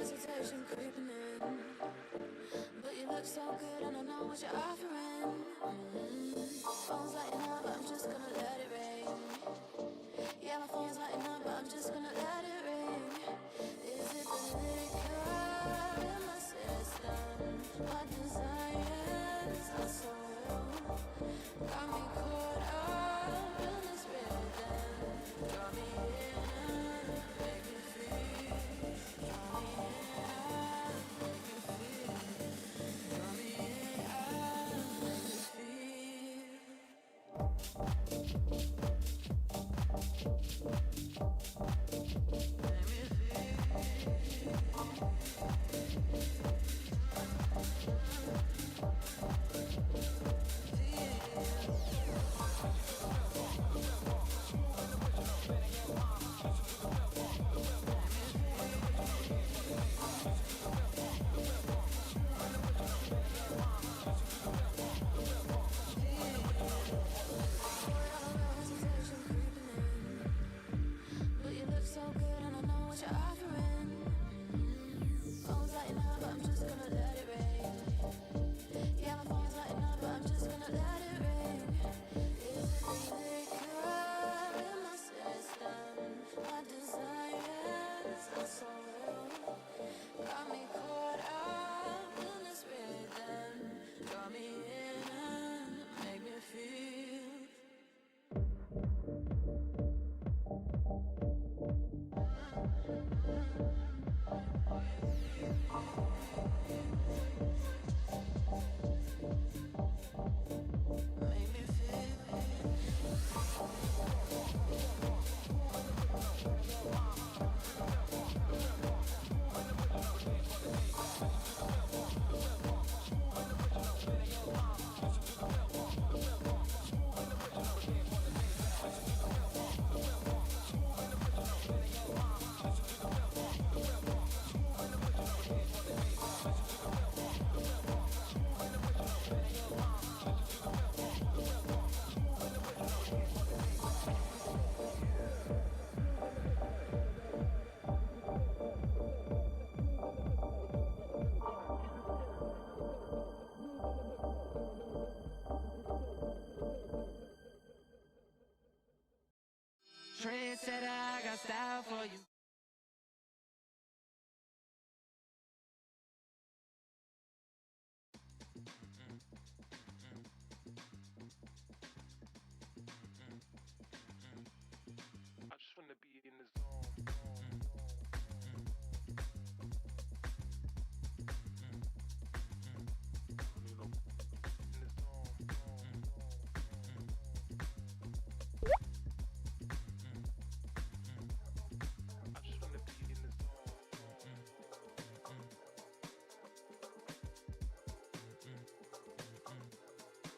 hesitation creeping in, but you look so good and I know what you're offering. Phone's lighting up, I'm just gonna let it rain. Yeah, my phone's lighting up, I'm just gonna let it ring. Is it the liquor in my system? My desires are so real. Got me caught up in this rhythm. Draw me in and make me feel. Draw me in and make me feel. Draw me in and make me feel. Make me hesitation creeping in, but you look so good and I know what you're offering. Phone's lighting up, I'm just gonna let it rain. Yeah, my phone's lighting up, I'm just gonna let it ring. Is it the liquor in my system? My desires are so real. Got me caught up in this rhythm. Draw me in and make me feel. Make me Trendsetter, I got style for you. I just wanna be in the zone. You know, in the zone. I just wanna be in the zone.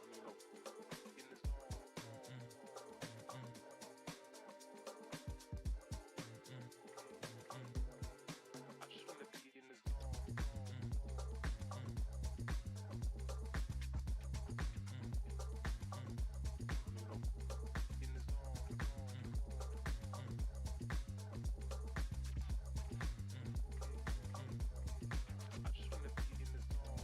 You know, in the zone. I just wanna be in the zone. You know, in the zone. I just wanna be in the zone.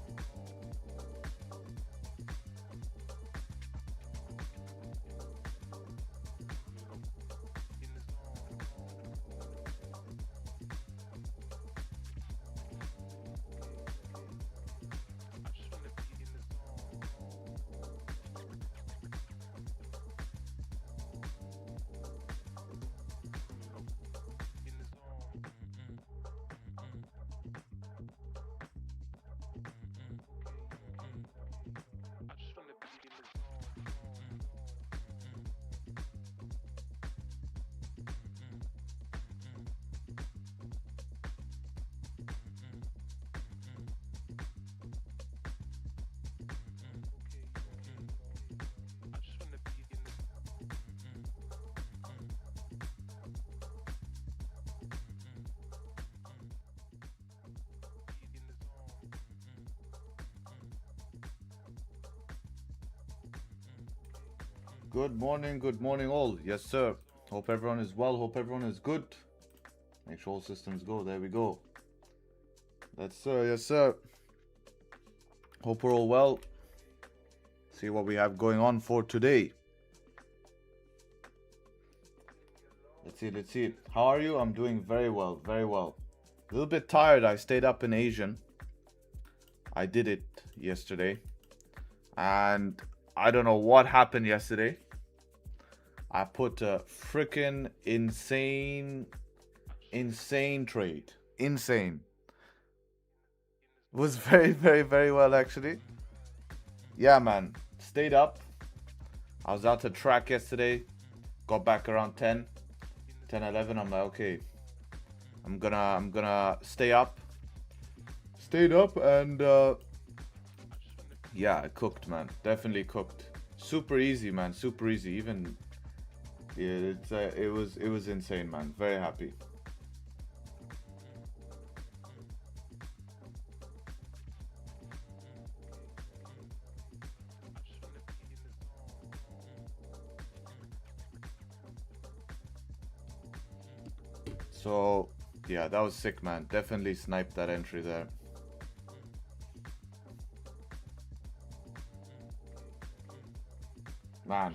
You know, in the zone. I just wanna be in the zone. You know, in the zone. I just wanna be in the zone. I just wanna be in the zone. Good morning all. Yes sir. Hope everyone is well, hope everyone is good. Make sure all systems go. There we go. Yes, sir. Yes, sir. Hope we're all well. See what we have going on for today. Let's see. Let's see. How are you? I'm doing very well. Very well. A little bit tired. I stayed up in Asian. I did it yesterday. And I don't know what happened yesterday. I put a freaking insane trade. Insane. Was very, very, very well actually. Yeah, man. Stayed up. I was out to track yesterday. Got back around 10, 11. I'm like, okay. I'm gonna stay up. Stayed up and yeah, I cooked, man. Definitely cooked. Super easy, man. Super easy. Even yeah, it was insane, man. Very happy. So yeah, that was sick, man. Definitely sniped that entry there. Man,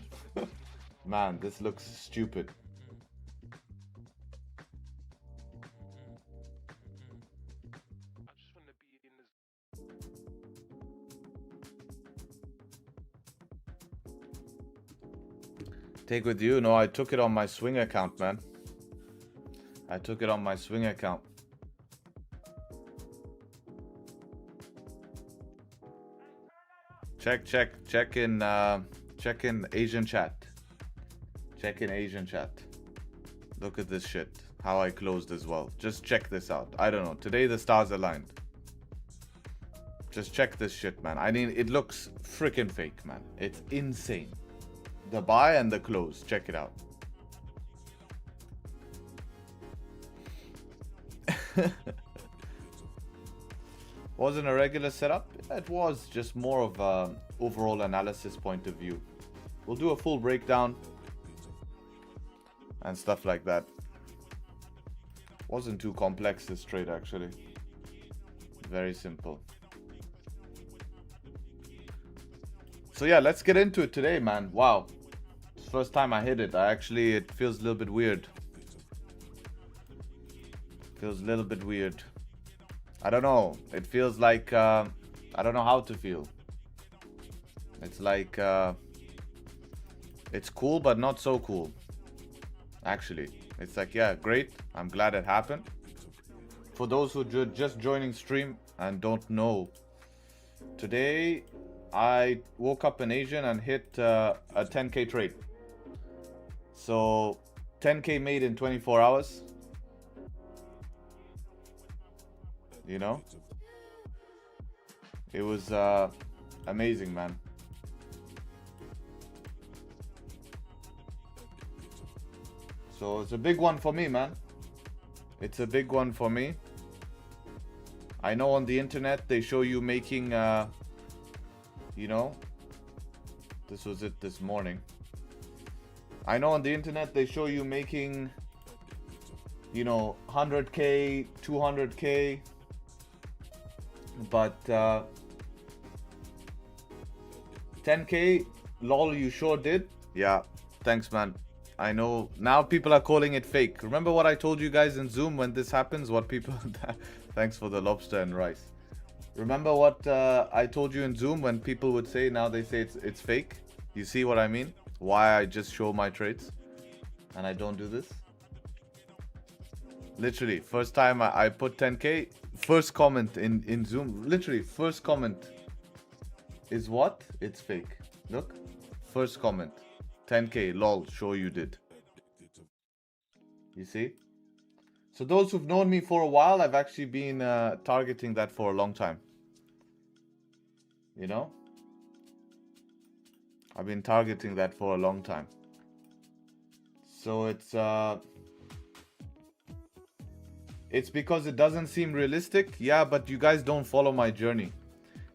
man, this looks stupid. I just want to be in this. Take with you? No, I took it on my swing account, man. I took it on my swing account. Check in Asian chat. Check in Asian chat. Look at this shit. How I closed as well. Just check this out. I don't know. Today the stars aligned. Just check this shit, man. I mean, it looks freaking fake, man. It's insane. The buy and the close. Check it out. Wasn't a regular setup. It was just more of a overall analysis point of view. We'll do a full breakdown and stuff like that. Wasn't too complex, this trade actually. Very simple. So yeah, let's get into it today, man. Wow, it's the first time I hit it. It feels a little bit weird. Feels a little bit weird. I don't know. It feels like I don't know how to feel. It's like it's cool but not so cool. Actually, it's like, yeah, great. I'm glad it happened. For those who just joining stream and don't know, today I woke up in Asian and hit a 10k trade. So 10k made in 24 hours. You know, it was amazing, man. So it's a big one for me, man. It's a big one for me. I know on the internet they show you making you know, this was it this morning. I know on the internet they show you making, you know, 100k, 200k. But 10k, lol, you sure did. Yeah, thanks, man. I know now people are calling it fake. Remember what I told you guys in Zoom when this happens? What people thanks for the lobster and rice. Remember what I told you in Zoom when people would say, now they say it's fake? You see what I mean? Why I just show my trades and I don't do this? Literally, first time I put 10k, first comment in Zoom, literally, first comment is what? It's fake. Look, first comment, 10k, lol, sure you did. You see? So those who've known me for a while, I've actually been targeting that for a long time. You know? I've been targeting that for a long time. So it's because it doesn't seem realistic. Yeah, but you guys don't follow my journey.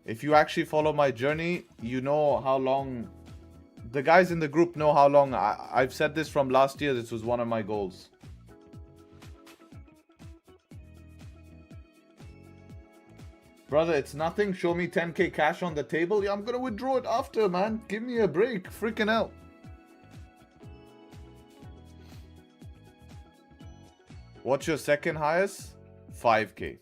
If you actually follow my journey, you know how long... The guys in the group know how long... I've said this from last year. This was one of my goals. Brother, it's nothing. Show me 10k cash on the table. Yeah, I'm gonna withdraw it after, man. Give me a break. Freaking out. What's your second highest? 5k.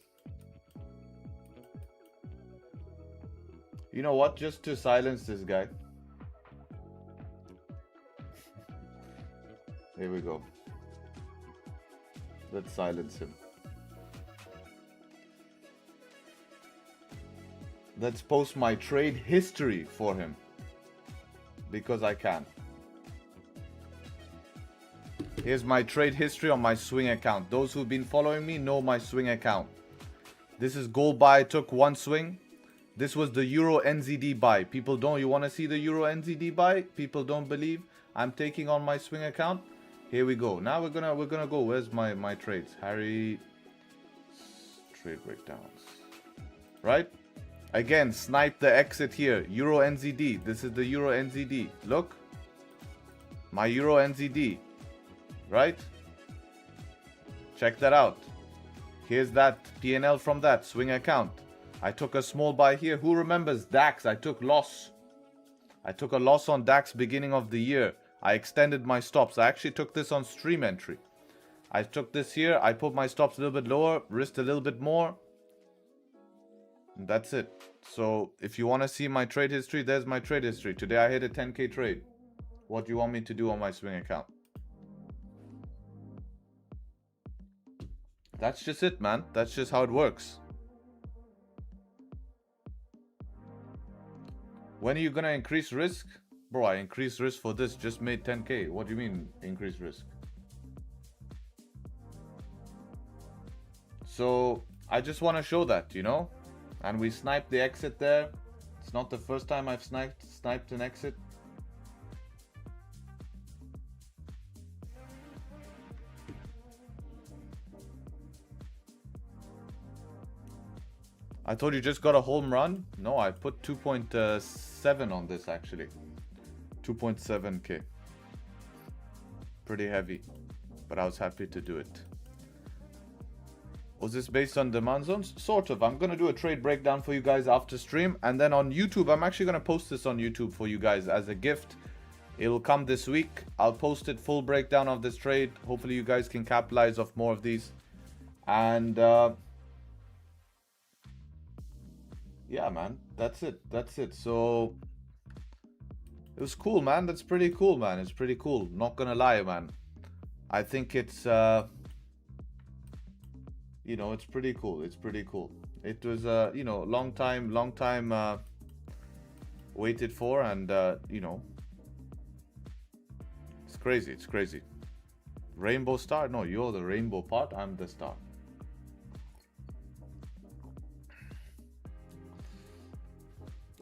You know what? Just to silence this guy. Here we go. Let's silence him. Let's post my trade history for him. Because I can. Here's my trade history on my swing account. Those who've been following me know my swing account. This is gold buy. I took one swing. This was the Euro NZD buy. People don't. You want to see the Euro NZD buy? People don't believe. I'm taking on my swing account. Here we go. Now we're gonna go. Where's my trades? Harry trade breakdowns. Right? Again, snipe the exit here. Euro NZD. This is the Euro NZD. Look. My Euro NZD. Right? Check that out. Here's that P&L from that swing account. I took a small buy here. Who remembers DAX? I took loss. I took a loss on DAX beginning of the year. I extended my stops. I actually took this on stream entry. I took this here. I put my stops a little bit lower, risked a little bit more. And that's it. So if you want to see my trade history, there's my trade history. Today I hit a 10k trade. What do you want me to do on my swing account? That's just it, man. That's just how it works. When are you gonna increase risk? Bro, I increased risk for this, just made 10k. What do you mean increase risk? So I just want to show that, you know. And we sniped the exit there. It's not the first time I've sniped an exit. I thought you just got a home run. No, I put 2.7 on this actually. 2.7k. Pretty heavy, but I was happy to do it. Was this based on demand zones? Sort of. I'm going to do a trade breakdown for you guys after stream. And then on YouTube, I'm actually going to post this on YouTube for you guys as a gift. It will come this week. I'll post it full breakdown of this trade. Hopefully you guys can capitalize off more of these. And yeah, man, that's it. That's it. So it was cool, man. That's pretty cool, man. It's pretty cool. Not going to lie, man. I think it's... you know, it's pretty cool. It's pretty cool. It was you know, long time waited for, and you know, it's crazy. It's crazy. Rainbow star? No, you're the rainbow part. I'm the star.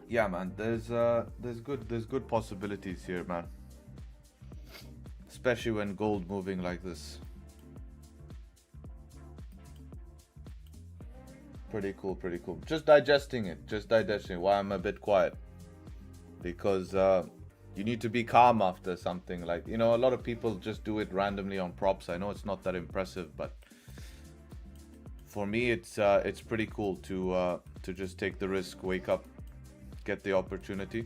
Yeah, man. There's good possibilities here, man. Especially when gold moving like this. Pretty cool, pretty cool. Just digesting it. Just digesting it. Why I'm a bit quiet. Because you need to be calm after something. Like, you know, a lot of people just do it randomly on props. I know it's not that impressive, but for me, it's pretty cool to just take the risk, wake up, get the opportunity.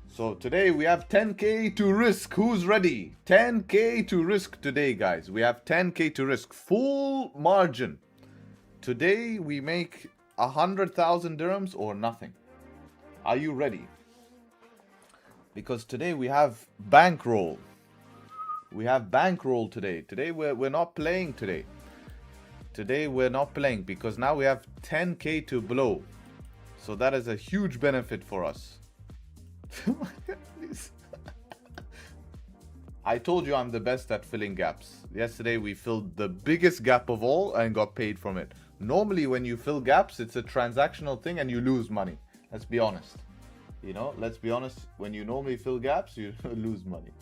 So today we have 10k to risk. Who's ready? 10k to risk today, guys. We have 10k to risk. Full margin. Today we make 100,000 dirhams or nothing. Are you ready? Because today we have bankroll. We have bankroll today. Today we're not playing today. Today we're not playing because now we have 10k to blow. So that is a huge benefit for us. I told you I'm the best at filling gaps. Yesterday we filled the biggest gap of all and got paid from it. Normally when you fill gaps, it's a transactional thing and you lose money. Let's be honest. You know, let's be honest. When you normally fill gaps, you lose money.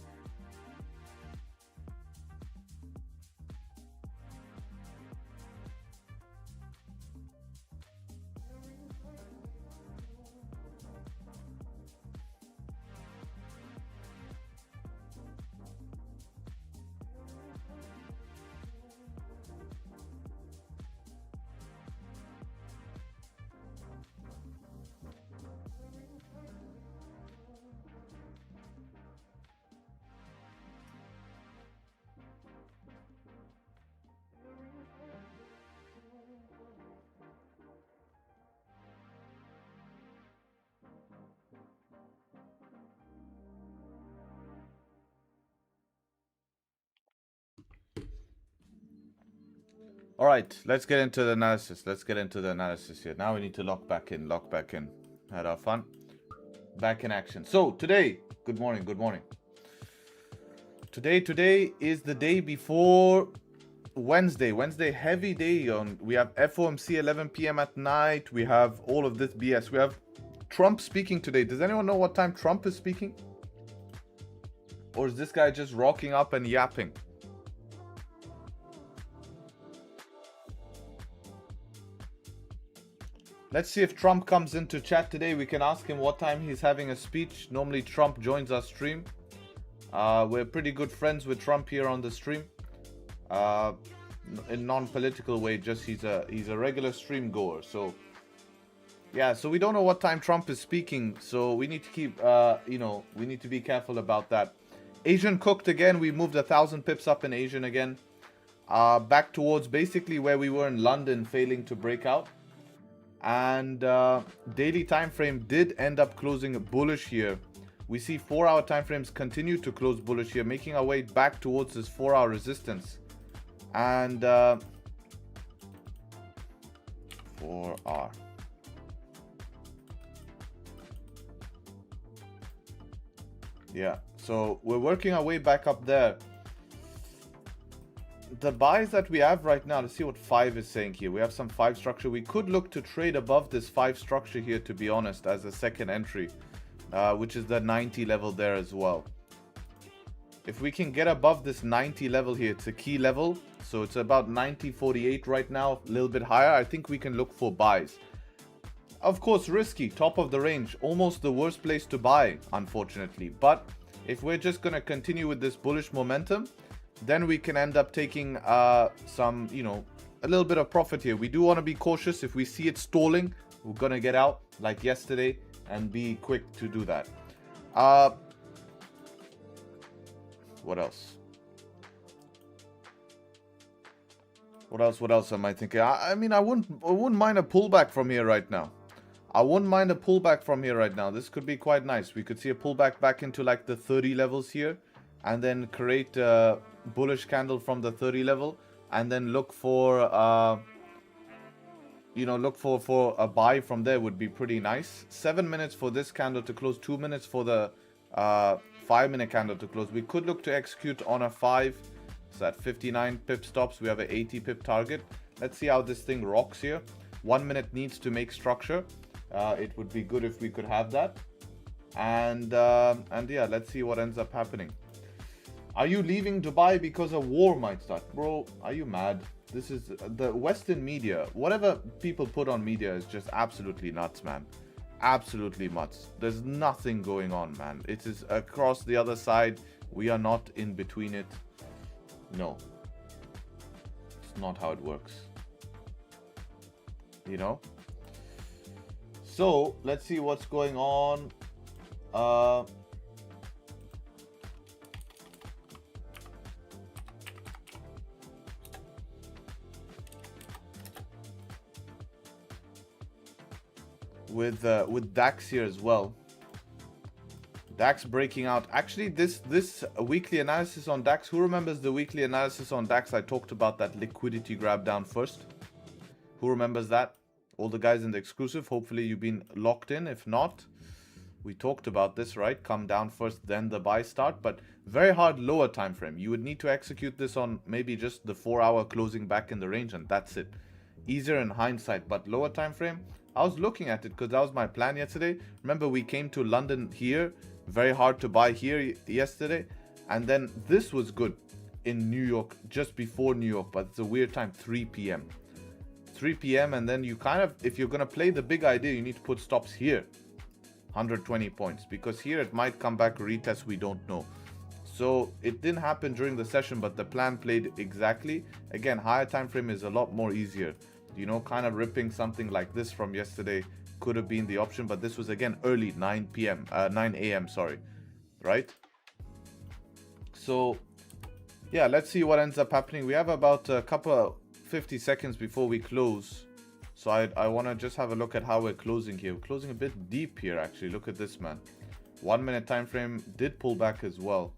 All right, let's get into the analysis. Let's get into the analysis here. Now we need to lock back in. Had our fun. Back in action. So today, good morning. Today is the day before Wednesday. Heavy day on. We have FOMC 11 p.m. at night. We have all of this BS. We have Trump speaking today. Does anyone know what time Trump is speaking? Or is this guy just rocking up and yapping? Let's see if Trump comes into chat today. We can ask him what time he's having a speech. Normally Trump joins our stream. We're pretty good friends with Trump here on the stream. In non-political way, just he's a regular stream goer. So yeah, so we don't know what time Trump is speaking. So we need to keep, we need to be careful about that. Asian cooked again. We moved 1,000 pips up in Asian again. Back towards basically where we were in London, failing to break out. And daily time frame did end up closing bullish here. We see 4-hour time frames continue to close bullish here, making our way back towards this 4-hour resistance. And 4R. Yeah, so we're working our way back up there. The buys that we have right now, let's see what 5 is saying here. We have some 5 structure. We could look to trade above this 5 structure here, to be honest, as a second entry, which is the 90 level there as well. If we can get above this 90 level here, it's a key level. So it's about 90.48 right now, a little bit higher. I think we can look for buys. Of course, risky, top of the range, almost the worst place to buy, unfortunately. But if we're just going to continue with this bullish momentum, then we can end up taking some, a little bit of profit here. We do want to be cautious. If we see it stalling, we're going to get out like yesterday and be quick to do that. What else? What else am I thinking? I mean, I wouldn't mind a pullback from here right now. This could be quite nice. We could see a pullback back into like the 30 levels here, and then create a bullish candle from the 30 level, and then look for for a buy from there would be pretty nice. 7 minutes for this candle to close, 2 minutes for the 5-minute candle to close. We could look to execute on a 5. So at 59 pip stops, we have an 80 pip target. Let's see how this thing rocks here. 1 minute needs to make structure. It would be good if we could have that. And yeah, let's see what ends up happening. Are you leaving Dubai because a war might start? Bro, are you mad? This is the Western media. Whatever people put on media is just absolutely nuts, man. Absolutely nuts. There's nothing going on, man. It is across the other side. We are not in between it. No. It's not how it works. So, let's see what's going on. With DAX here as well. DAX breaking out. Actually, this weekly analysis on DAX. Who remembers the weekly analysis on DAX? I talked about that liquidity grab down first. Who remembers that? All the guys in the exclusive. Hopefully you've been locked in. If not, we talked about this, right? Come down first, then the buy start. But very hard lower time frame. You would need to execute this on maybe just the 4-hour closing back in the range, and that's it. Easier in hindsight, but lower time frame. I was looking at it because that was my plan yesterday. Remember, we came to London here. Very hard to buy here yesterday. And then this was good in New York, just before New York. But it's a weird time, 3 p.m. 3 p.m. And then you kind of, if you're going to play the big idea, you need to put stops here. 120 points. Because here it might come back, retest, we don't know. So it didn't happen during the session, but the plan played exactly. Again, higher time frame is a lot more easier. Kind of ripping something like this from yesterday could have been the option, but this was again early, 9 a.m. sorry, right? So yeah, let's see what ends up happening. We have about a couple of 50 seconds before we close, so I want to just have a look at how we're closing here. We're closing a bit deep here, actually. Look at this, man. 1 minute time frame did pull back as well.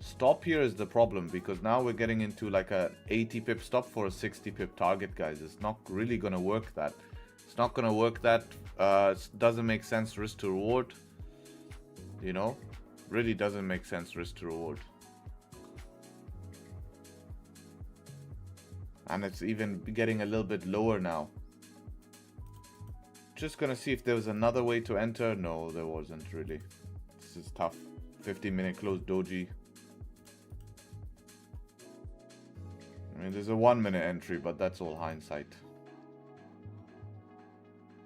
Stop here is the problem, because now we're getting into like a 80 pip stop for a 60 pip target, guys. It's not really gonna work that. It's not gonna work that. It doesn't make sense risk to reward. You know, really doesn't make sense risk to reward. And it's even getting a little bit lower now. Just gonna see if there was another way to enter. No, there wasn't really. This is tough. 15-minute close doji. I mean, there's a 1-minute entry, but that's all hindsight.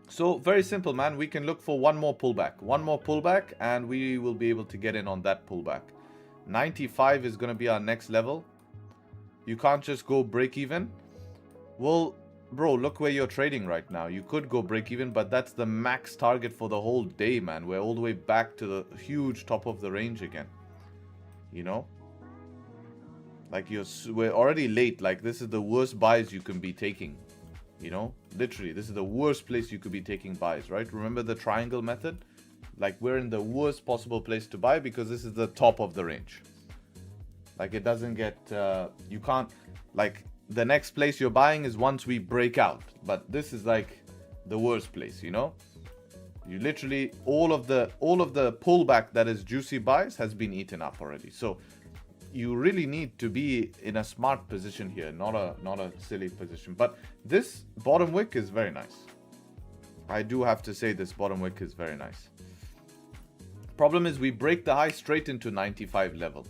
So very simple, man. We can look for one more pullback, and we will be able to get in on that pullback. 95 is going to be our next level. You can't just go break even. Well, bro, look where you're trading right now. You could go break even, but that's the max target for the whole day, man. We're all the way back to the huge top of the range again. You know? Like, we're already late. Like, this is the worst buys you can be taking. You know? Literally, this is the worst place you could be taking buys, right? Remember the triangle method? Like, we're in the worst possible place to buy because this is the top of the range. Like, it doesn't get... you can't... Like, the next place you're buying is once we break out. But this is, like, the worst place, you know? You literally... All of the pullback that is juicy buys has been eaten up already. So... You really need to be in a smart position here, not a silly position. But this bottom wick is very nice. I do have to say this bottom wick is very nice. Problem is we break the high straight into 95 level.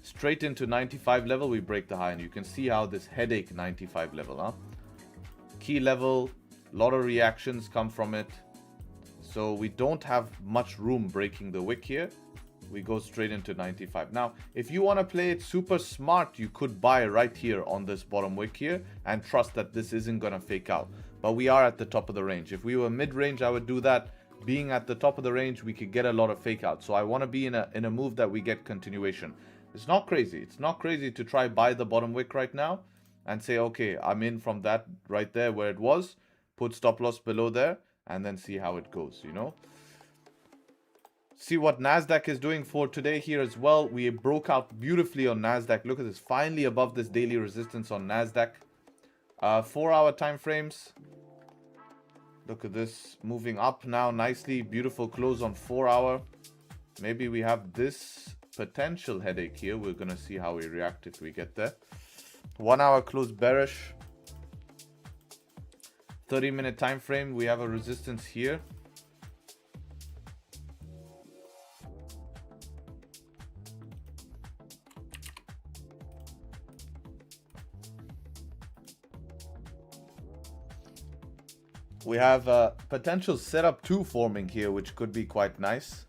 Straight into 95 level we break the high, and you can see how this headache 95 level, huh? Key level, a lot of reactions come from it. So we don't have much room breaking the wick here. We go straight into 95. Now, if you want to play it super smart, you could buy right here on this bottom wick here and trust that this isn't going to fake out. But we are at the top of the range. If we were mid-range, I would do that. Being at the top of the range, we could get a lot of fake out. So I want to be in a move that we get continuation. It's not crazy. It's not crazy to try buy the bottom wick right now and say, okay, I'm in from that right there where it was. Put stop loss below there and then see how it goes, you know. See what Nasdaq is doing for today here as well. We broke out beautifully on Nasdaq. Look at this, finally above this daily resistance on Nasdaq. 4-hour time frames. Look at this, moving up now nicely. Beautiful close on 4-hour. Maybe we have this potential headache here. We're gonna see how we react if we get there. 1-hour close bearish. 30-minute time frame. We have a resistance here. We have a potential setup 2 forming here, which could be quite nice.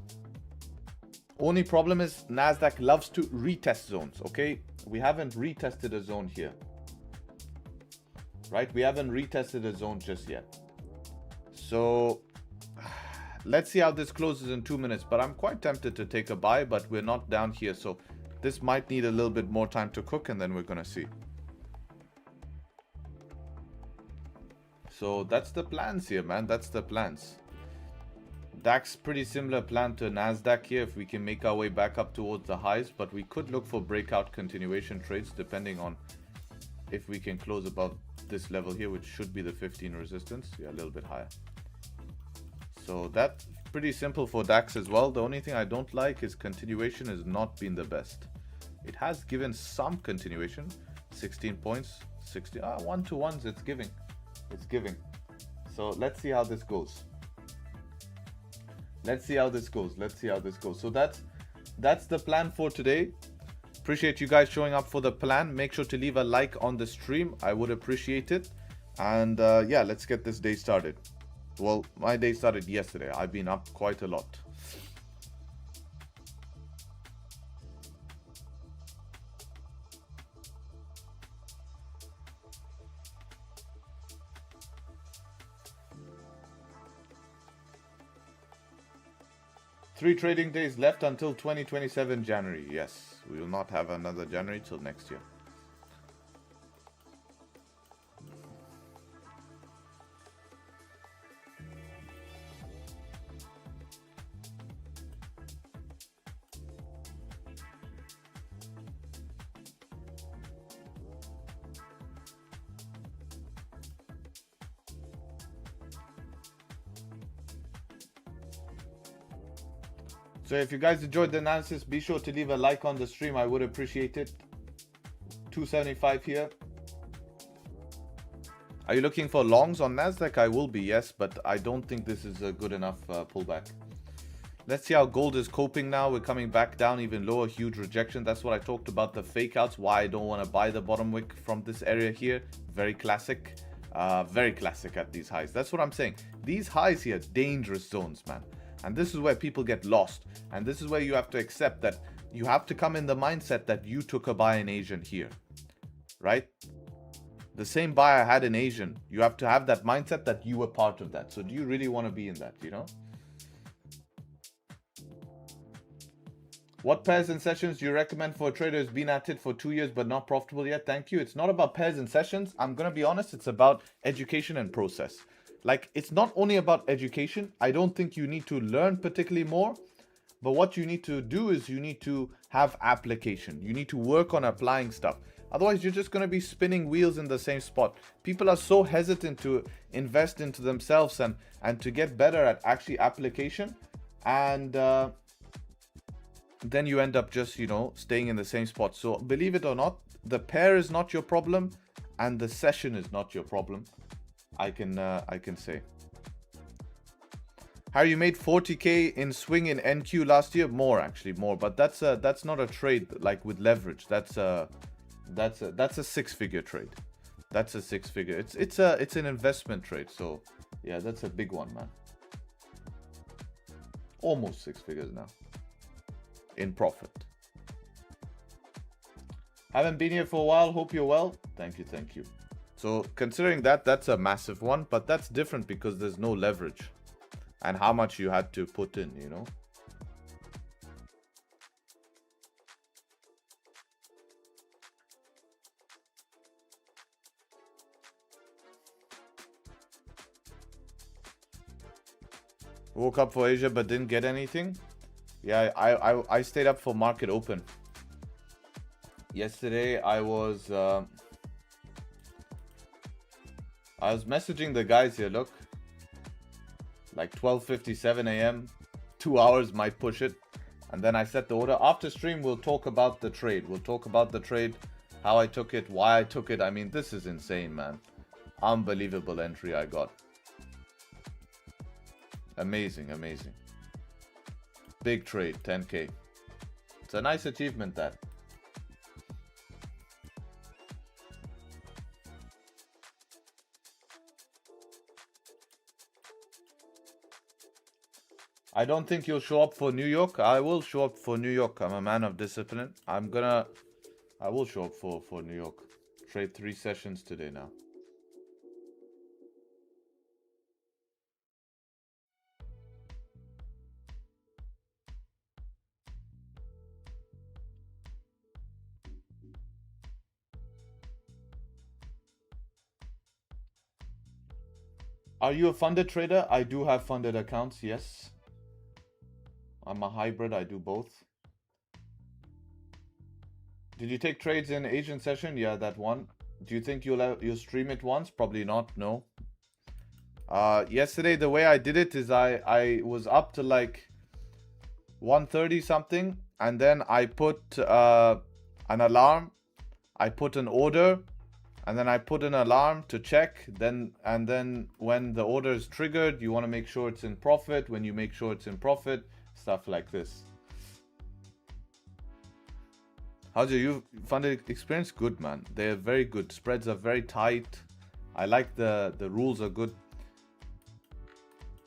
Only problem is Nasdaq loves to retest zones, okay? We haven't retested a zone here. Right? We haven't retested a zone just yet. So, let's see how this closes in 2 minutes. But I'm quite tempted to take a buy, but we're not down here. So, this might need a little bit more time to cook, and then we're going to see. So that's the plans here, man. That's the plans. DAX, pretty similar plan to Nasdaq here if we can make our way back up towards the highs. But we could look for breakout continuation trades depending on if we can close above this level here, which should be the 15 resistance. Yeah, a little bit higher. So that's pretty simple for DAX as well. The only thing I don't like is continuation has not been the best. It has given some continuation. 16 points. 60. 1-to-1s, it's giving. It's giving. So let's see how this goes. Let's see how this goes. Let's see how this goes. So that's the plan for today. Appreciate you guys showing up for the plan. Make sure to leave a like on the stream. I would appreciate it. And yeah, let's get this day started. Well, my day started yesterday. I've been up quite a lot. Three trading days left until 2027 January. Yes, we will not have another January till next year. So if you guys enjoyed the analysis, be sure to leave a like on the stream. I would appreciate it. 275 here. Are you looking for longs on Nasdaq? I will be, yes, but I don't think this is a good enough pullback. Let's see how gold is coping now. We're coming back down even lower. Huge rejection. That's what I talked about, the fake outs. Why I don't want to buy the bottom wick from this area here. Very classic. Very classic at these highs. That's what I'm saying. These highs here, dangerous zones, man. And this is where people get lost. And this is where you have to accept that you have to come in the mindset that you took a buy in Asian here. Right? The same buy I had in Asian. You have to have that mindset that you were part of that. So do you really want to be in that, you know? What pairs and sessions do you recommend for a trader who's been at it for 2 years but not profitable yet? Thank you. It's not about pairs and sessions. I'm going to be honest. It's about education and process. Like, it's not only about education. I don't think you need to learn particularly more. But what you need to do is you need to have application. You need to work on applying stuff. Otherwise, you're just going to be spinning wheels in the same spot. People are so hesitant to invest into themselves and to get better at actually application. And then you end up just, you know, staying in the same spot. So believe it or not, the pair is not your problem and the session is not your problem. I can say. Harry, you made 40k in swing in NQ last year. More, actually, more. But that's not a trade like with leverage. That's a 6-figure trade. That's a 6-figure. It's an investment trade. So yeah, that's a big one, man. Almost 6 figures now in profit. Haven't been here for a while. Hope you're well. Thank you, thank you. So considering that, that's a massive one, but that's different because there's no leverage and how much you had to put in, you know. Woke up for Asia but didn't get anything. Yeah, I stayed up for market open. Yesterday I was messaging the guys here. Look, like 12:57 a.m. 2 hours might push it, and then I set the order. After stream, we'll talk about the trade. We'll talk about the trade, how I took it, why I took it. I mean, this is insane, man. Unbelievable entry I got. Amazing, amazing. Big trade, 10k. It's a nice achievement, that. I don't think you'll show up for New York. I will show up for New York. I'm a man of discipline. I will show up for New York. Trade 3 sessions today now. Are you a funded trader? I do have funded accounts, yes. I'm a hybrid, I do both. Did you take trades in Asian session? Yeah, that one. Do you think you'll stream it once? Probably not, no. Yesterday, the way I did it is I was up to like 1:30 something, and then I put an alarm. I put an order, and then I put an alarm to check. And then when the order is triggered, you want to make sure it's in profit. When you make sure it's in profit, stuff like this. How's your funded experience? Good, man. They're very good. Spreads are very tight. I like the rules are good.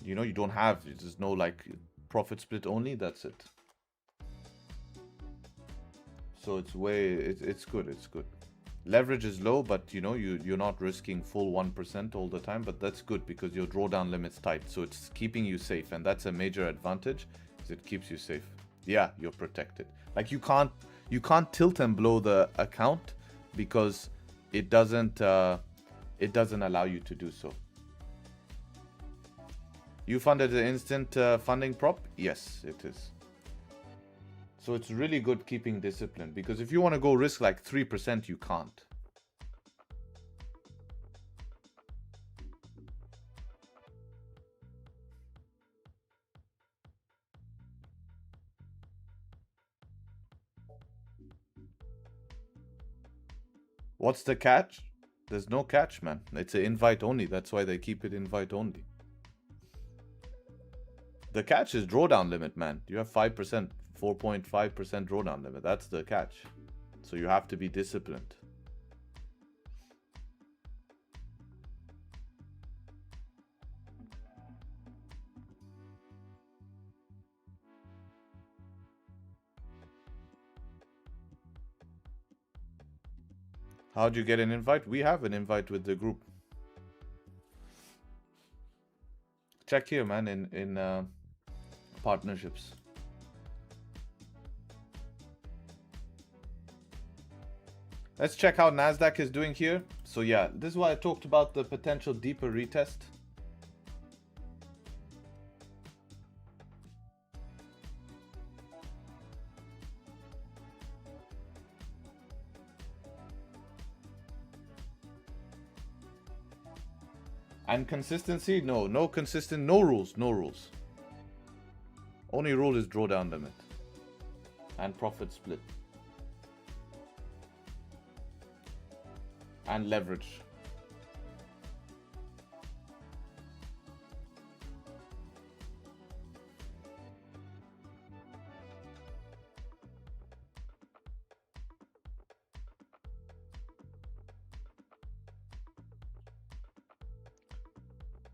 You know, you don't have, there's no like profit split only. That's it. So it's good. It's good. Leverage is low, but you know, you're not risking full 1% all the time, but that's good because your drawdown limit's tight. So it's keeping you safe, and that's a major advantage. It keeps you safe. Yeah, you're protected. Like you can't tilt and blow the account because it doesn't allow you to do so. You funded the instant funding prop? Yes, it is. So it's really good keeping discipline, because if you want to go risk like 3%, you can't. What's the catch? There's no catch, man. It's an invite only. That's why they keep it invite only. The catch is drawdown limit, man. You have 5%, 4.5% drawdown limit. That's the catch. So you have to be disciplined. How'd you get an invite? We have an invite with the group. Check here, man, in partnerships. Let's check how NASDAQ is doing here. So yeah, this is why I talked about the potential deeper retest. And consistency? No rules. Only rule is drawdown limit and profit split and leverage.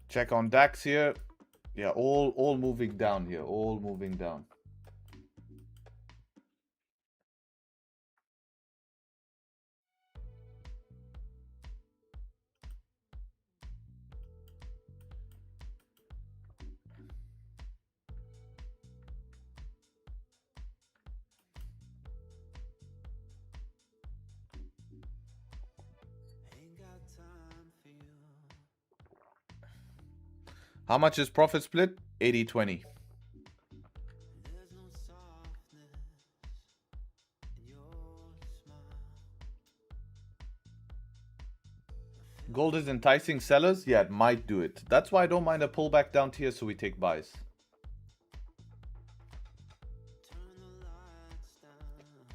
Check on DAX here. Yeah, all moving down here. All moving down. How much is profit split? 80-20. Gold is enticing sellers? Yeah, it might do it. That's why I don't mind a pullback down to here, so we take buys.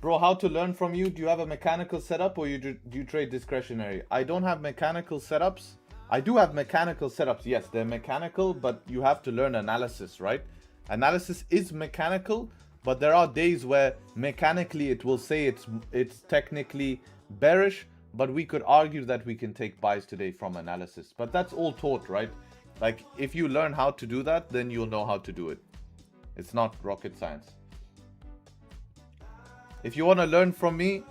Bro, how to learn from you? Do you have a mechanical setup or do you trade discretionary? I don't have mechanical setups. I do have mechanical setups. Yes, they're mechanical, but you have to learn analysis, right? Analysis is mechanical, but there are days where mechanically it will say it's technically bearish, but we could argue that we can take buys today from analysis. But that's all taught, right? Like, if you learn how to do that, then you'll know how to do it. It's not rocket science. If you want to learn from me,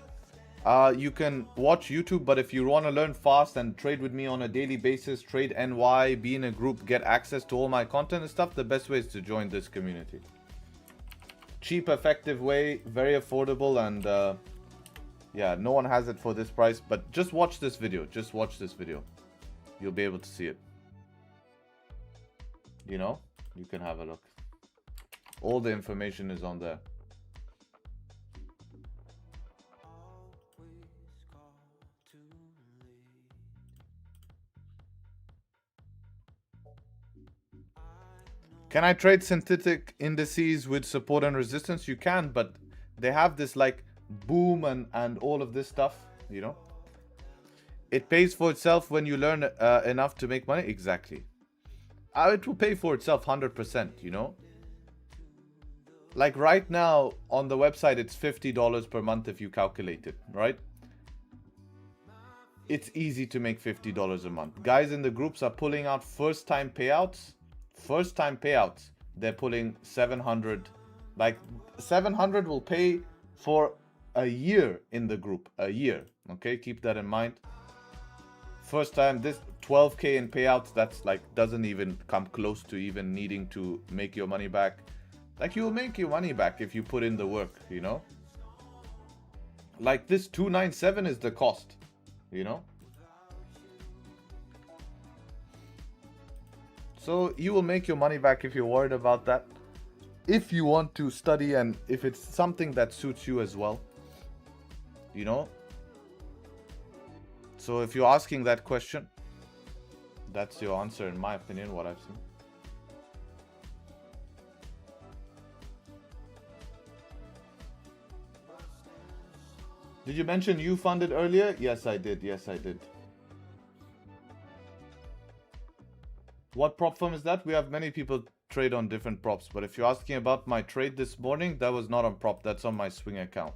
you can watch YouTube, but if you want to learn fast and trade with me on a daily basis, trade NY, be in a group, get access to all my content and stuff, the best way is to join this community. Cheap, effective way, very affordable, and yeah, no one has it for this price, but just watch this video. Just watch this video. You'll be able to see it. You know, you can have a look. All the information is on there. Can I trade synthetic indices with support and resistance? You can, but they have this like boom and all of this stuff, you know. It pays for itself when you learn enough to make money. Exactly. It will pay for itself 100%, you know. Like right now on the website, it's $50 per month if you calculate it, right? It's easy to make $50 a month. Guys in the groups are pulling out first-time payouts. First-time payouts. They're pulling 700. Like 700 will pay for a year in the group. A year. Okay, keep that in mind. First time, this 12K in payouts, that's like doesn't even come close to even needing to make your money back. Like you'll make your money back if you put in the work, you know. Like this 297 is the cost, you know. So you will make your money back if you're worried about that. If you want to study and if it's something that suits you as well, you know. So if you're asking that question, that's your answer in my opinion, what I've seen. Did you mention you funded earlier? Yes, I did. Yes, I did. What prop firm is that? We have many people trade on different props, but if you're asking about my trade this morning, that was not on prop. That's on my swing account.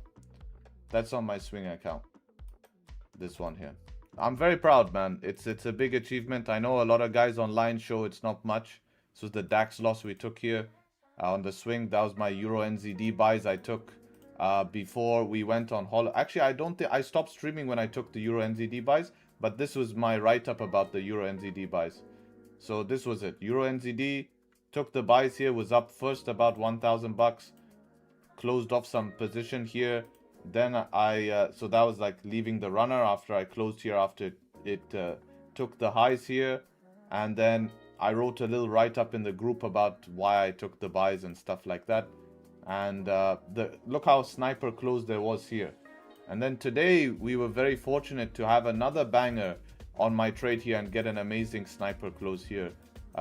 That's on my swing account. This one here. I'm very proud, man. It's a big achievement. I know a lot of guys online show it's not much. This was the DAX loss we took here on the swing. That was my Euro NZD buys I took before we went on holiday. Actually, I don't think I stopped streaming when I took the Euro NZD buys, but this was my write-up about the Euro NZD buys. So this was it. Euro NZD took the buys here, was up first about 1,000 bucks, closed off some position here. Then so that was like leaving the runner after I closed here after it took the highs here. And then I wrote a little write-up in the group about why I took the buys and stuff like that. And look how sniper close there was here. And then today we were very fortunate to have another banger on my trade here and get an amazing sniper close here.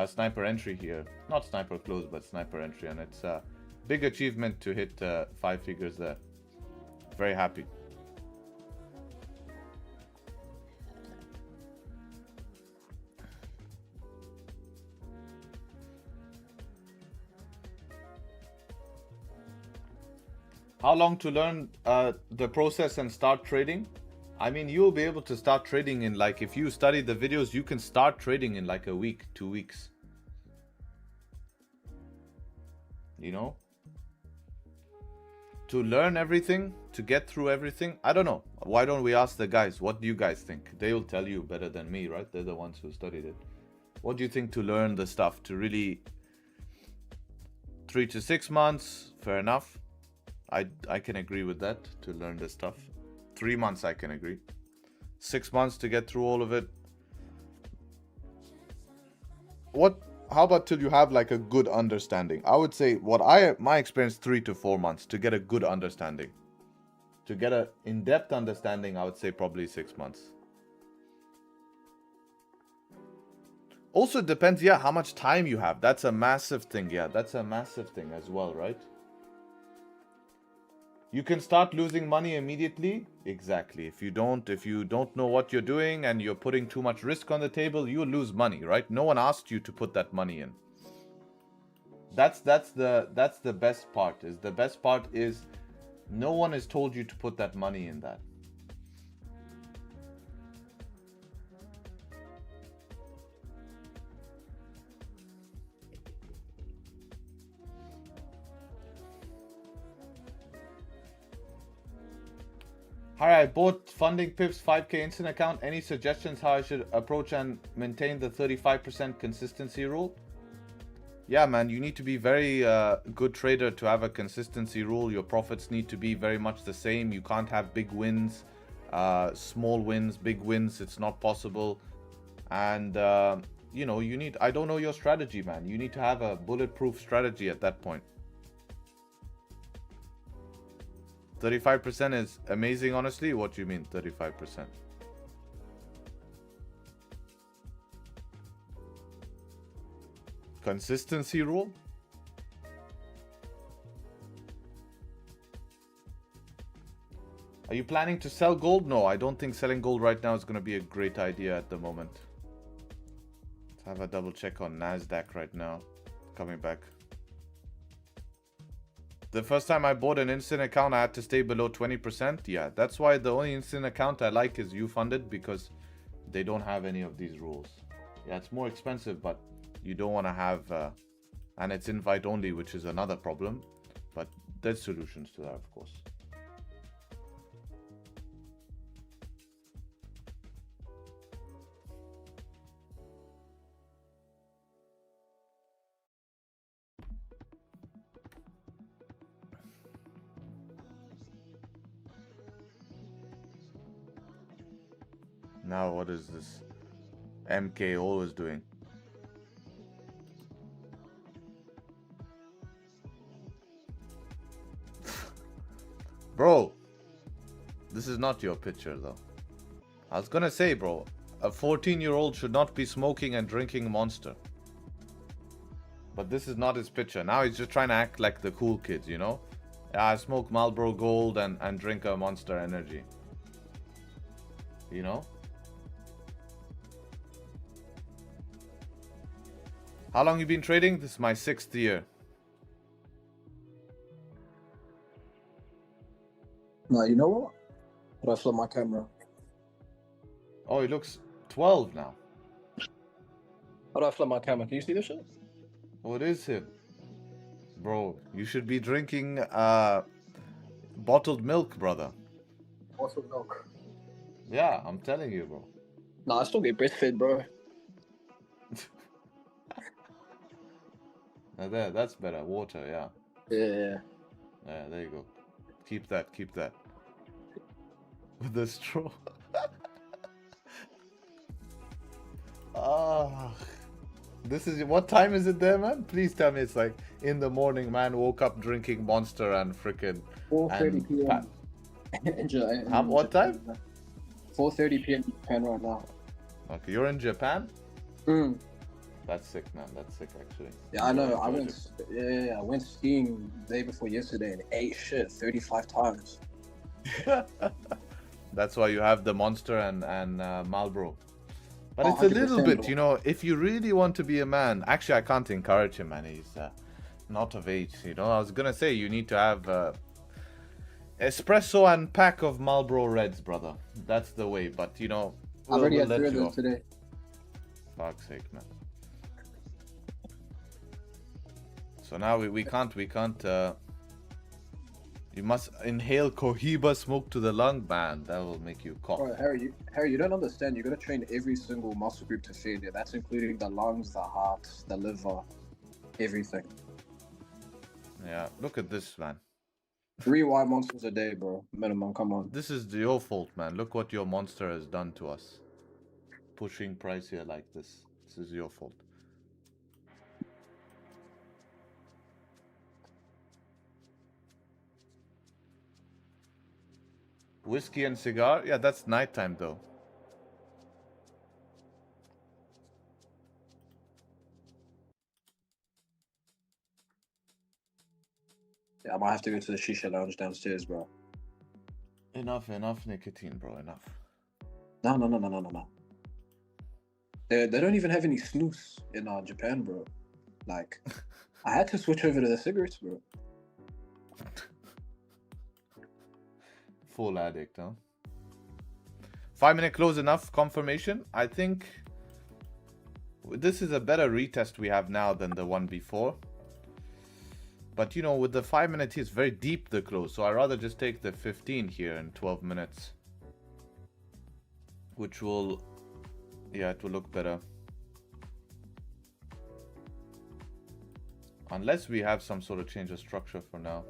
Sniper entry here. Not sniper close, but sniper entry. And it's a big achievement to hit 5 figures there. Very happy. How long to learn the process and start trading? I mean, you'll be able to start trading in like, if you study the videos, you can start trading in like a week, 2 weeks. You know? To learn everything, to get through everything, I don't know. Why don't we ask the guys? What do you guys think? They will tell you better than me, right? They're the ones who studied it. What do you think to learn the stuff? To really 3 to 6 months, fair enough. I can agree with that, to learn the stuff. 3 months I can agree. 6 months to get through all of it. How about till you have like a good understanding? I would say my experience 3 to 4 months to get a good understanding. To get an in-depth understanding, I would say probably 6 months. Also, it depends, yeah, how much time you have. That's a massive thing, yeah. That's a massive thing as well, right? You can start losing money immediately. Exactly. If you don't know what you're doing and you're putting too much risk on the table, you'll lose money, right? No one asked you to put that money in. That's the best part. The best part is no one has told you to put that money in that. Hi, I bought funding pips 5k instant account. Any suggestions how I should approach and maintain the 35% consistency rule? Yeah, man, you need to be very good trader to have a consistency rule. Your profits need to be very much the same. You can't have big wins, small wins, big wins. It's not possible. And you know, I don't know your strategy, man. You need to have a bulletproof strategy at that point. 35% is amazing, honestly. What do you mean, 35%? Consistency rule? Are you planning to sell gold? No, I don't think selling gold right now is going to be a great idea at the moment. Let's have a double check on NASDAQ right now. Coming back. The first time I bought an instant account, I had to stay below 20%. Yeah, that's why the only instant account I like is YouFunded, because they don't have any of these rules. Yeah, it's more expensive, but you don't want to have... and it's invite only, which is another problem. But there's solutions to that, of course. Now what is this MK always doing? Bro, this is not your picture though. I was gonna say, bro, a 14-year-old should not be smoking and drinking Monster. But this is not his picture. Now he's just trying to act like the cool kids, you know? Yeah, I smoke Marlboro Gold and drink a Monster Energy. You know? How long you been trading? This is my 6th year. No, you know what? But I flip my camera. Oh, it looks 12 now. How do I flip my camera? Can you see this shit? What is it? Bro, you should be drinking bottled milk, brother. Bottled milk. Yeah, I'm telling you, bro. Nah, I still get breastfed, bro. Now there, that's better. Water, yeah. Yeah. Yeah, there you go. Keep that, keep that. With the straw. Ah. This is, what time is it there, man? Please tell me it's like in the morning, man. Woke up drinking Monster and frickin' 4:30 p.m. What time? 4:30 p.m. in Japan right now. Okay, you're in Japan? Mm. That's sick, man. That's sick, actually. Yeah, I know. I went skiing the day before yesterday and ate shit 35 times. That's why you have the Monster and Marlboro. But Oh, it's a little 100%, bit, bro. you know, if you really want to be a man. Actually, I can't encourage him, man. He's not of age, you know. I was gonna say you need to have espresso and pack of Marlboro Reds, brother. That's the way. But you know, I've already had let 3 of you those off. today. Fuck's sake, man. So now we can't. You must inhale Cohiba smoke to the lung, man. That will make you cough. Bro, Harry, you don't understand. You gotta train every single muscle group to failure. That's including the lungs, the heart, the liver, everything. Yeah, look at this, man. 3 white monsters a day, bro. Minimum. Come on. This is your fault, man. Look what your Monster has done to us. Pushing price here like this. This is your fault. Whiskey and cigar? Yeah, that's nighttime though. Yeah, I might have to go to the shisha lounge downstairs, bro. Enough nicotine, bro. Enough. No. They don't even have any snus in Japan, bro. Like, I had to switch over to the cigarettes, bro. Full addict, huh? 5-minute close enough confirmation. I think this is a better retest we have now than the one before. But you know, with the 5-minute, it's very deep the close. So I'd rather just take the 15 here in 12 minutes. Which will, yeah, it will look better. Unless we have some sort of change of structure for now.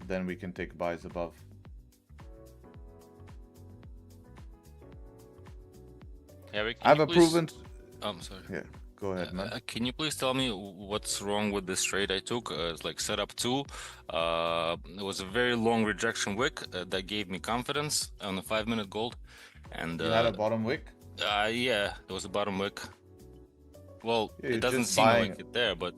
Then we can take buys above. Eric, I have a proven. I'm sorry. Yeah, go ahead, man. Can you please tell me what's wrong with this trade I took? It's like setup 2. It was a very long rejection wick that gave me confidence on the 5-minute gold. And You had a bottom wick? yeah, there was a bottom wick. Well, Yeah, it you're doesn't just seem buying like it there, but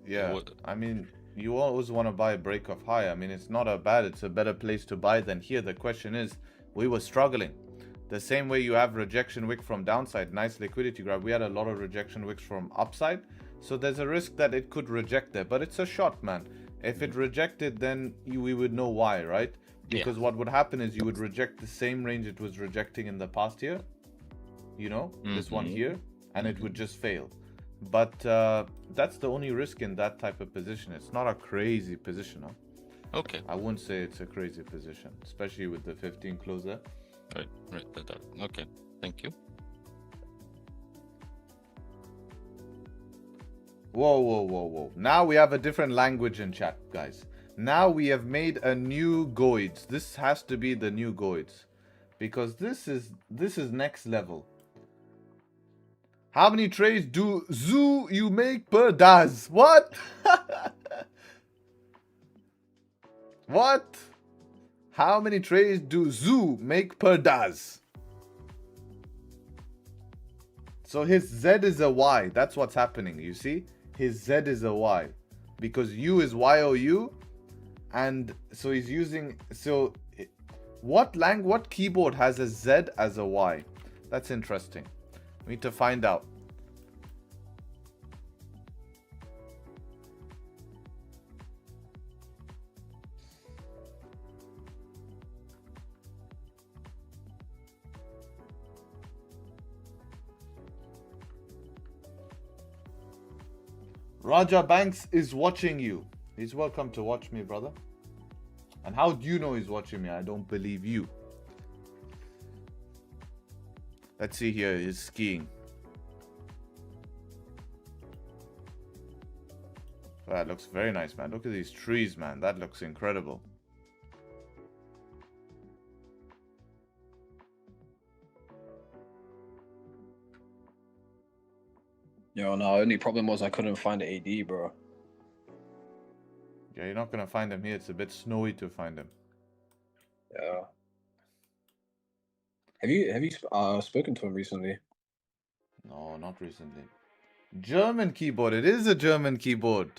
Yeah, I mean, you always want to buy a break of high. I mean, it's not a bad, it's a better place to buy than here. The question is, we were struggling. The same way you have rejection wick from downside, nice liquidity grab. We had a lot of rejection wicks from upside. So there's a risk that it could reject there, but it's a shot, man. If it rejected, then we would know why, right? Because what would happen is you would reject the same range it was rejecting in the past year. You know, this one here, and it would just fail. But that's the only risk in that type of position. It's not a crazy position, huh? okay. I wouldn't say it's a crazy position, especially with the 15 closer. Right. Okay, thank you. Whoa. Now we have a different language in chat, guys. Now we have made a new Goids. This has to be the new Goids. Because this is next level. How many trades do you make per DAS? What? What? How many trades do make per DAS? So his Z is a Y. That's what's happening, you see? His Z is a Y. Because U is YOU. And so he's using... So What keyboard has a Z as a Y? That's interesting. We need to find out. Raja Banks is watching you. He's welcome to watch me, brother. And how do you know he's watching me? I don't believe you. Let's see here. He's skiing. That looks very nice, man. Look at these trees, man. That looks incredible. Yo, no, only problem was I couldn't find the AD, bro. Yeah, you're not gonna find him here. It's a bit snowy to find him. Yeah. Have you spoken to him recently? No, not recently. German keyboard. It is a German keyboard.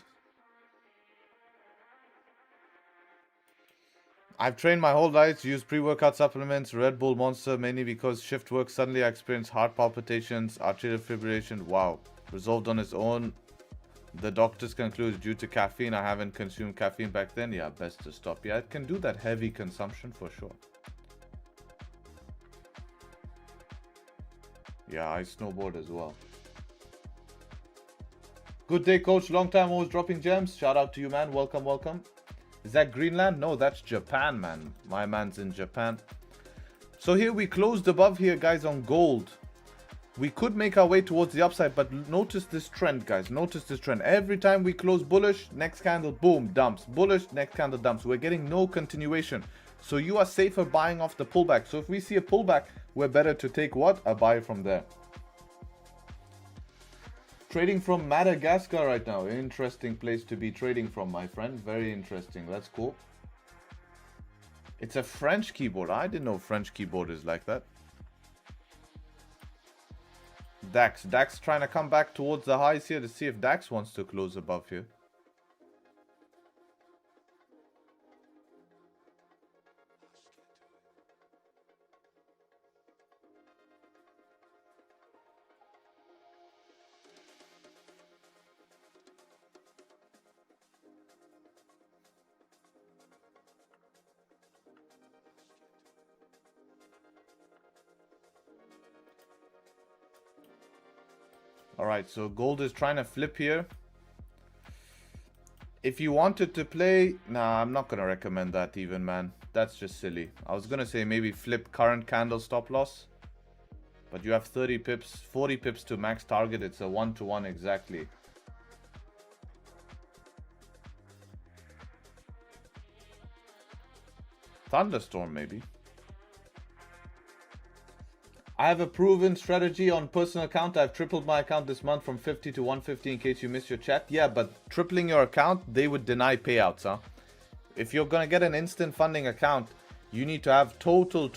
I've trained my whole life to use pre-workout supplements, Red Bull Monster, mainly because shift work. Suddenly I experienced heart palpitations, arterial fibrillation. Wow. Resolved on its own. The doctors conclude due to caffeine. I haven't consumed caffeine back then. Yeah, best to stop. Yeah, it can do that heavy consumption for sure. Yeah, I snowboard as well. Good day, coach. Long time always dropping gems. Shout out to you, man. Welcome, welcome. Is that Greenland? No, that's Japan, man. My man's in Japan. So here we closed above here, guys, on gold. We could make our way towards the upside, but notice this trend, guys. Notice this trend. Every time we close bullish, next candle, boom, dumps. Bullish, next candle, dumps. We're getting no continuation. So you are safer buying off the pullback. So if we see a pullback, we're better to take what? A buy from there. Trading from Madagascar right now. Interesting place to be trading from, my friend. Very interesting. That's cool. It's a French keyboard. I didn't know French keyboard is like that. DAX. DAX trying to come back towards the highs here to see if DAX wants to close above here. Alright, so gold is trying to flip here. If you wanted to play... Nah, I'm not going to recommend that even, man. That's just silly. I was going to say maybe flip current candle stop loss. But you have 30 pips, 40 pips to max target. It's a 1-to-1 exactly. Thunderstorm, maybe. I have a proven strategy on personal account. I've tripled my account this month from 50 to 150 in case you missed your chat. Yeah, but tripling your account, they would deny payouts, huh? If you're going to get an instant funding account, you need to have total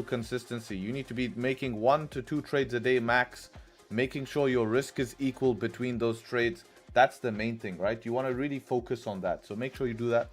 consistency. You need to be making 1 to 2 trades a day max, making sure your risk is equal between those trades. That's the main thing, right? You want to really focus on that. So make sure you do that.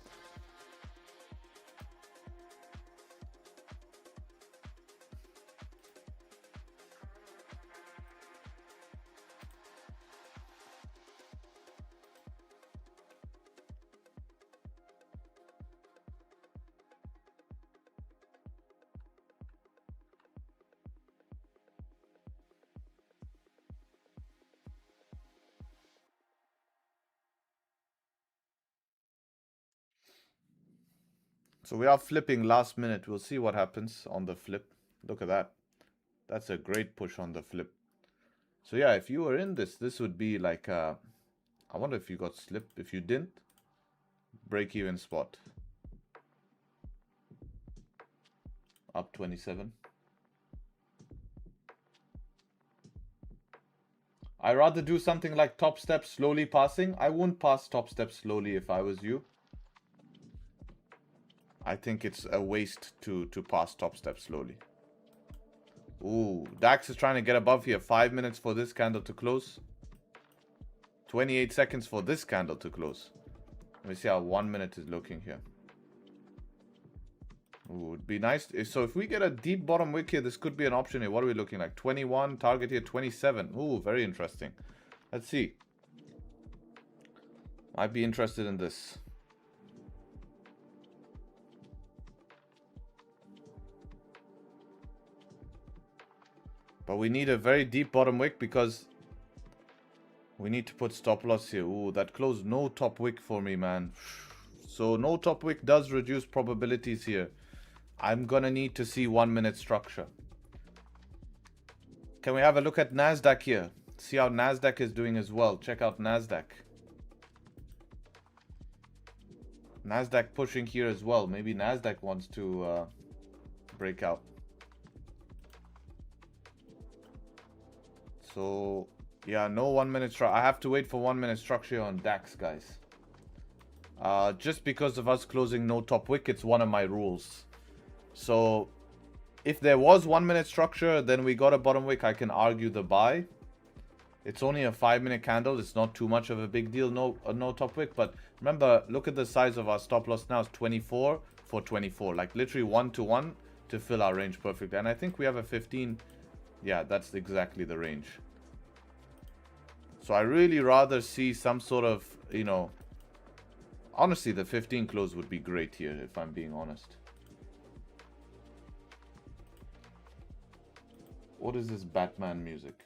So we are flipping last minute. We'll see what happens on the flip. Look at that. That's a great push on the flip. So yeah, if you were in this, this would be like I wonder if you got slipped. If you didn't, break even spot. Up 27. I'd rather do something like top step slowly passing. I wouldn't pass top step slowly if I was you. I think it's a waste to pass top step slowly. Ooh, DAX is trying to get above here. 5 minutes for this candle to close. 28 seconds for this candle to close. Let me see how 1 minute is looking here. Ooh, would be nice. So if we get a deep bottom wick here, this could be an option here. What are we looking like? 21, target here 27. Ooh, very interesting. Let's see. I'd be interested in this. But we need a very deep bottom wick because we need to put stop loss here. Ooh, that closed no top wick for me, man. So no top wick does reduce probabilities here. I'm gonna need to see 1 minute structure. Can we have a look at NASDAQ here? See how NASDAQ is doing as well. Check out NASDAQ. NASDAQ pushing here as well. Maybe NASDAQ wants to break out. So, yeah, no 1 minute structure. I have to wait for 1 minute structure on DAX, guys. Just because of us closing no top wick, it's one of my rules. So, if there was 1 minute structure, then we got a bottom wick, I can argue the buy. It's only a 5 minute candle. It's not too much of a big deal. No top wick. But remember, look at the size of our stop loss now. It's 24 for 24. Like literally 1-to-1 to fill our range perfectly. And I think we have a 15. Yeah, that's exactly the range. So I really rather see some sort of, you know, honestly, the 15 close would be great here, if I'm being honest. What is this Batman music?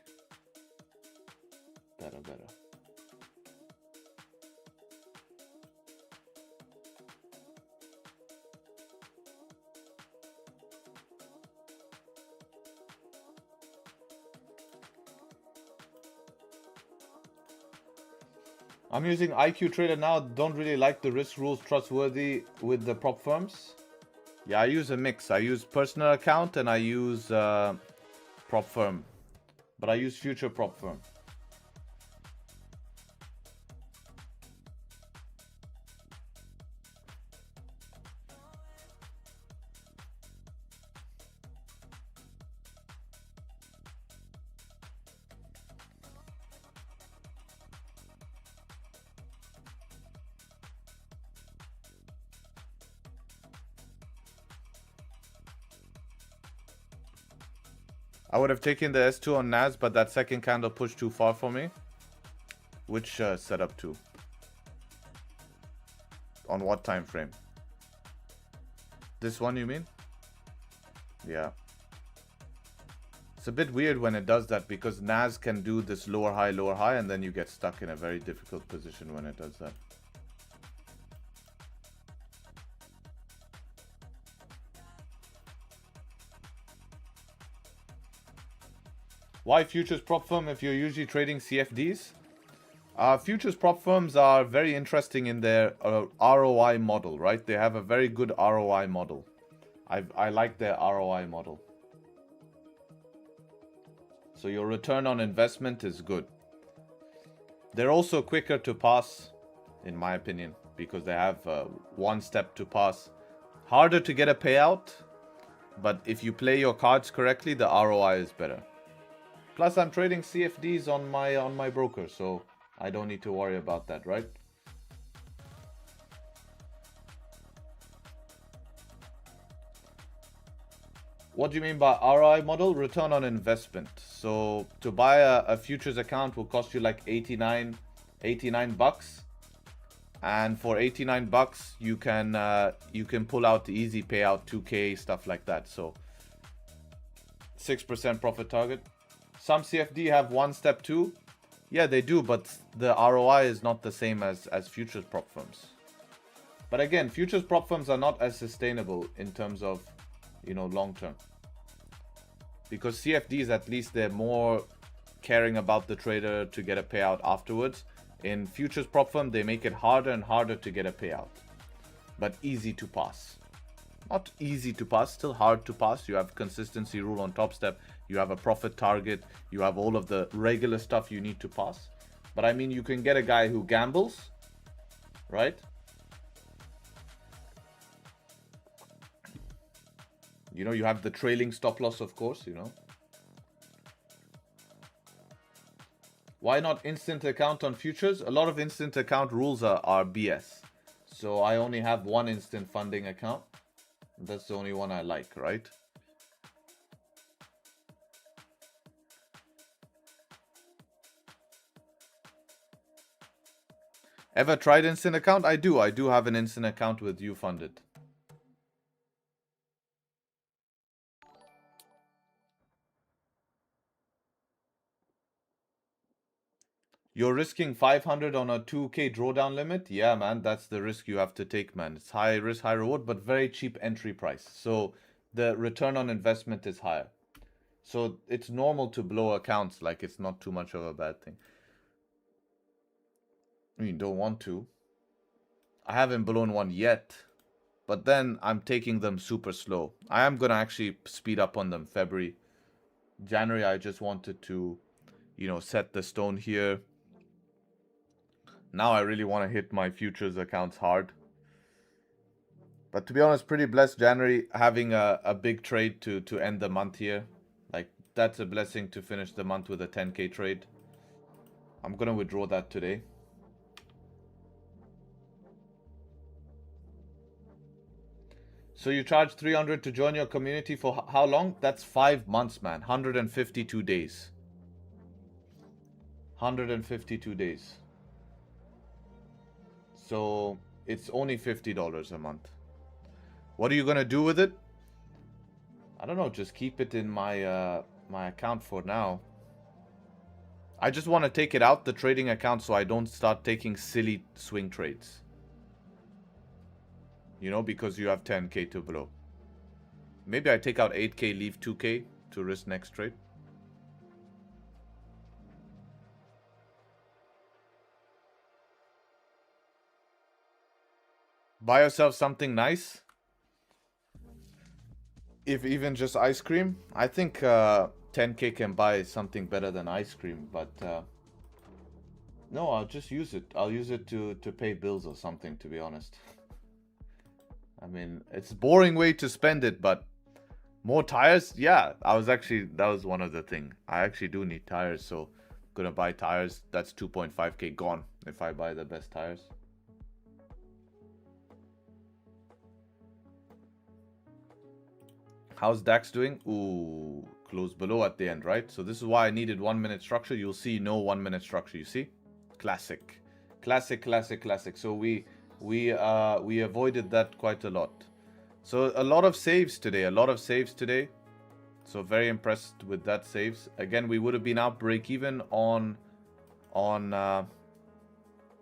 Better. I'm using IQ Trader now. Don't really like the risk rules trustworthy with the prop firms. Yeah, I use a mix. I use personal account and I use prop firm. But I use future prop firm. I would have taken the S2 on NAS, but that second candle pushed too far for me. Which setup to? On what time frame? This one, you mean? Yeah. It's a bit weird when it does that because NAS can do this lower high, and then you get stuck in a very difficult position when it does that. Why futures prop firm if you're usually trading CFDs? Futures prop firms are very interesting in their ROI model, right? They have a very good ROI model. I like their ROI model. So your return on investment is good. They're also quicker to pass, in my opinion, because they have one step to pass. Harder to get a payout, but if you play your cards correctly, the ROI is better. Plus, I'm trading CFDs on my broker, so I don't need to worry about that, right? What do you mean by ROI model? Return on investment. So to buy a futures account will cost you like 89 bucks. And for 89 bucks, you can pull out the easy payout, 2K, stuff like that. So 6% profit target. Some CFD have one step too. Yeah, they do, but the ROI is not the same as futures prop firms. But again, futures prop firms are not as sustainable in terms of, you know, long term. Because CFDs, at least they're more caring about the trader to get a payout afterwards. In futures prop firm, they make it harder and harder to get a payout. But easy to pass. Not easy to pass, still hard to pass. You have consistency rule on top step. You have a profit target. You have all of the regular stuff you need to pass. But I mean, you can get a guy who gambles, right? You know, you have the trailing stop loss, of course, you know. Why not instant account on futures? A lot of instant account rules are BS. So I only have one instant funding account. That's the only one I like, right? Ever tried instant account? I do have an instant account with YouFunded. You're risking 500 on a 2k drawdown limit? Yeah, man, that's the risk you have to take, man. It's high risk, high reward, but very cheap entry price. So the return on investment is higher. So it's normal to blow accounts, like it's not too much of a bad thing. I mean, don't want to. I haven't blown one yet, but then I'm taking them super slow. I am going to actually speed up on them February. January, I just wanted to, you know, set the stone here. Now I really want to hit my futures accounts hard. But to be honest, pretty blessed January, having a big trade to end the month here. Like, that's a blessing to finish the month with a 10k trade. I'm going to withdraw that today. So you charge 300 to join your community for how long? That's 5 months, man. 152 days. 152 days. So it's only $50 a month. What are you gonna do with it? I don't know. Just keep it in my my account for now. I just want to take it out the trading account so I don't start taking silly swing trades. You know, because you have 10k to blow. Maybe I take out 8k, leave 2k to risk next trade. Buy yourself something nice. If even just ice cream. I think 10k can buy something better than ice cream. But no, I'll just use it. I'll use it to pay bills or something, to be honest. I mean, it's a boring way to spend it, but more tires? Yeah, that was one of the things. I actually do need tires, so I'm gonna buy tires. That's 2.5k gone if I buy the best tires. How's DAX doing? Ooh, close below at the end, right? So this is why I needed 1 minute structure. You'll see no 1 minute structure, you see? Classic. Classic, classic, classic. So we avoided that quite a lot. So a lot of saves today. So very impressed with that saves. Again, we would have been out break even on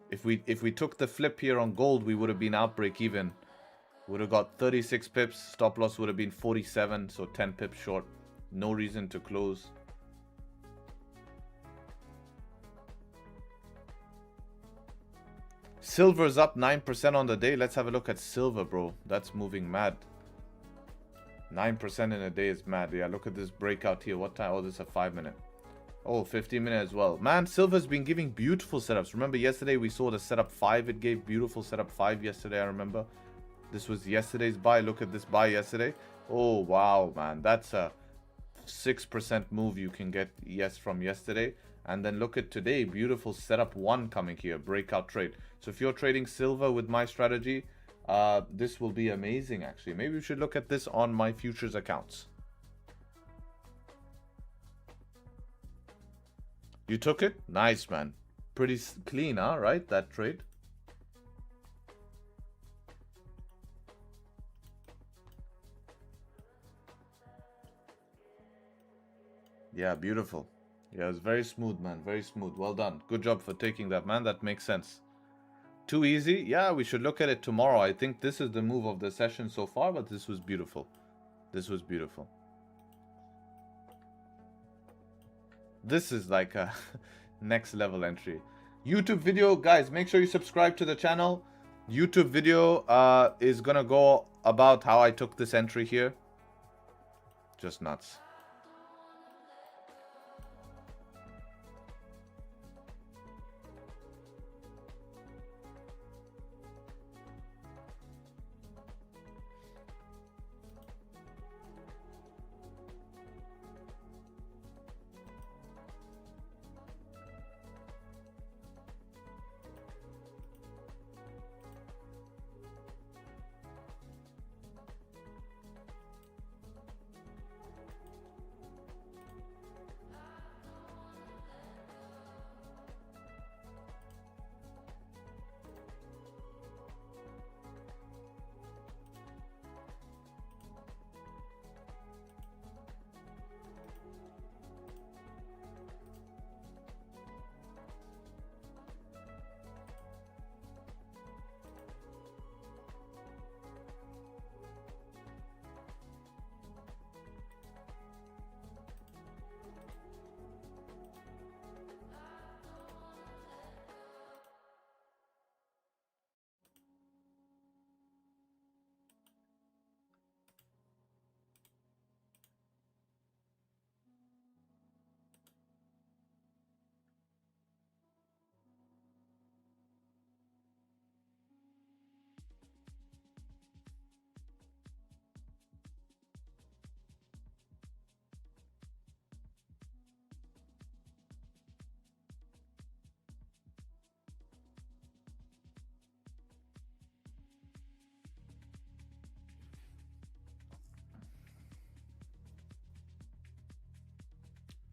if we took the flip here on gold, we would have been out break even. Would have got 36 pips. Stop loss would have been 47, so 10 pips short. No reason to close. Silver's up 9% on the day. Let's have a look at silver, bro. That's moving mad. 9% in a day is mad. Yeah, look at this breakout here. What time? Oh, this is a 5 minute. Oh, 15 minute as well. Man, silver's been giving beautiful setups. Remember yesterday we saw the setup 5. It gave beautiful setup 5 yesterday, I remember. This was yesterday's buy. Look at this buy yesterday. Oh, wow, man. That's a 6% move you can get, yes, from yesterday. And then look at today. Beautiful setup 1 coming here. Breakout trade. So if you're trading silver with my strategy, this will be amazing, actually. Maybe we should look at this on my futures accounts. You took it? Nice, man. Pretty clean, huh? Right? That trade. Yeah, beautiful. Yeah, it's very smooth, man. Very smooth. Well done. Good job for taking that, man. That makes sense. Too easy? Yeah, we should look at it tomorrow. I think this is the move of the session so far, but this was beautiful. This was beautiful. This is like a next level entry. YouTube video, guys, make sure you subscribe to the channel. YouTube video is gonna go about how I took this entry here. Just nuts.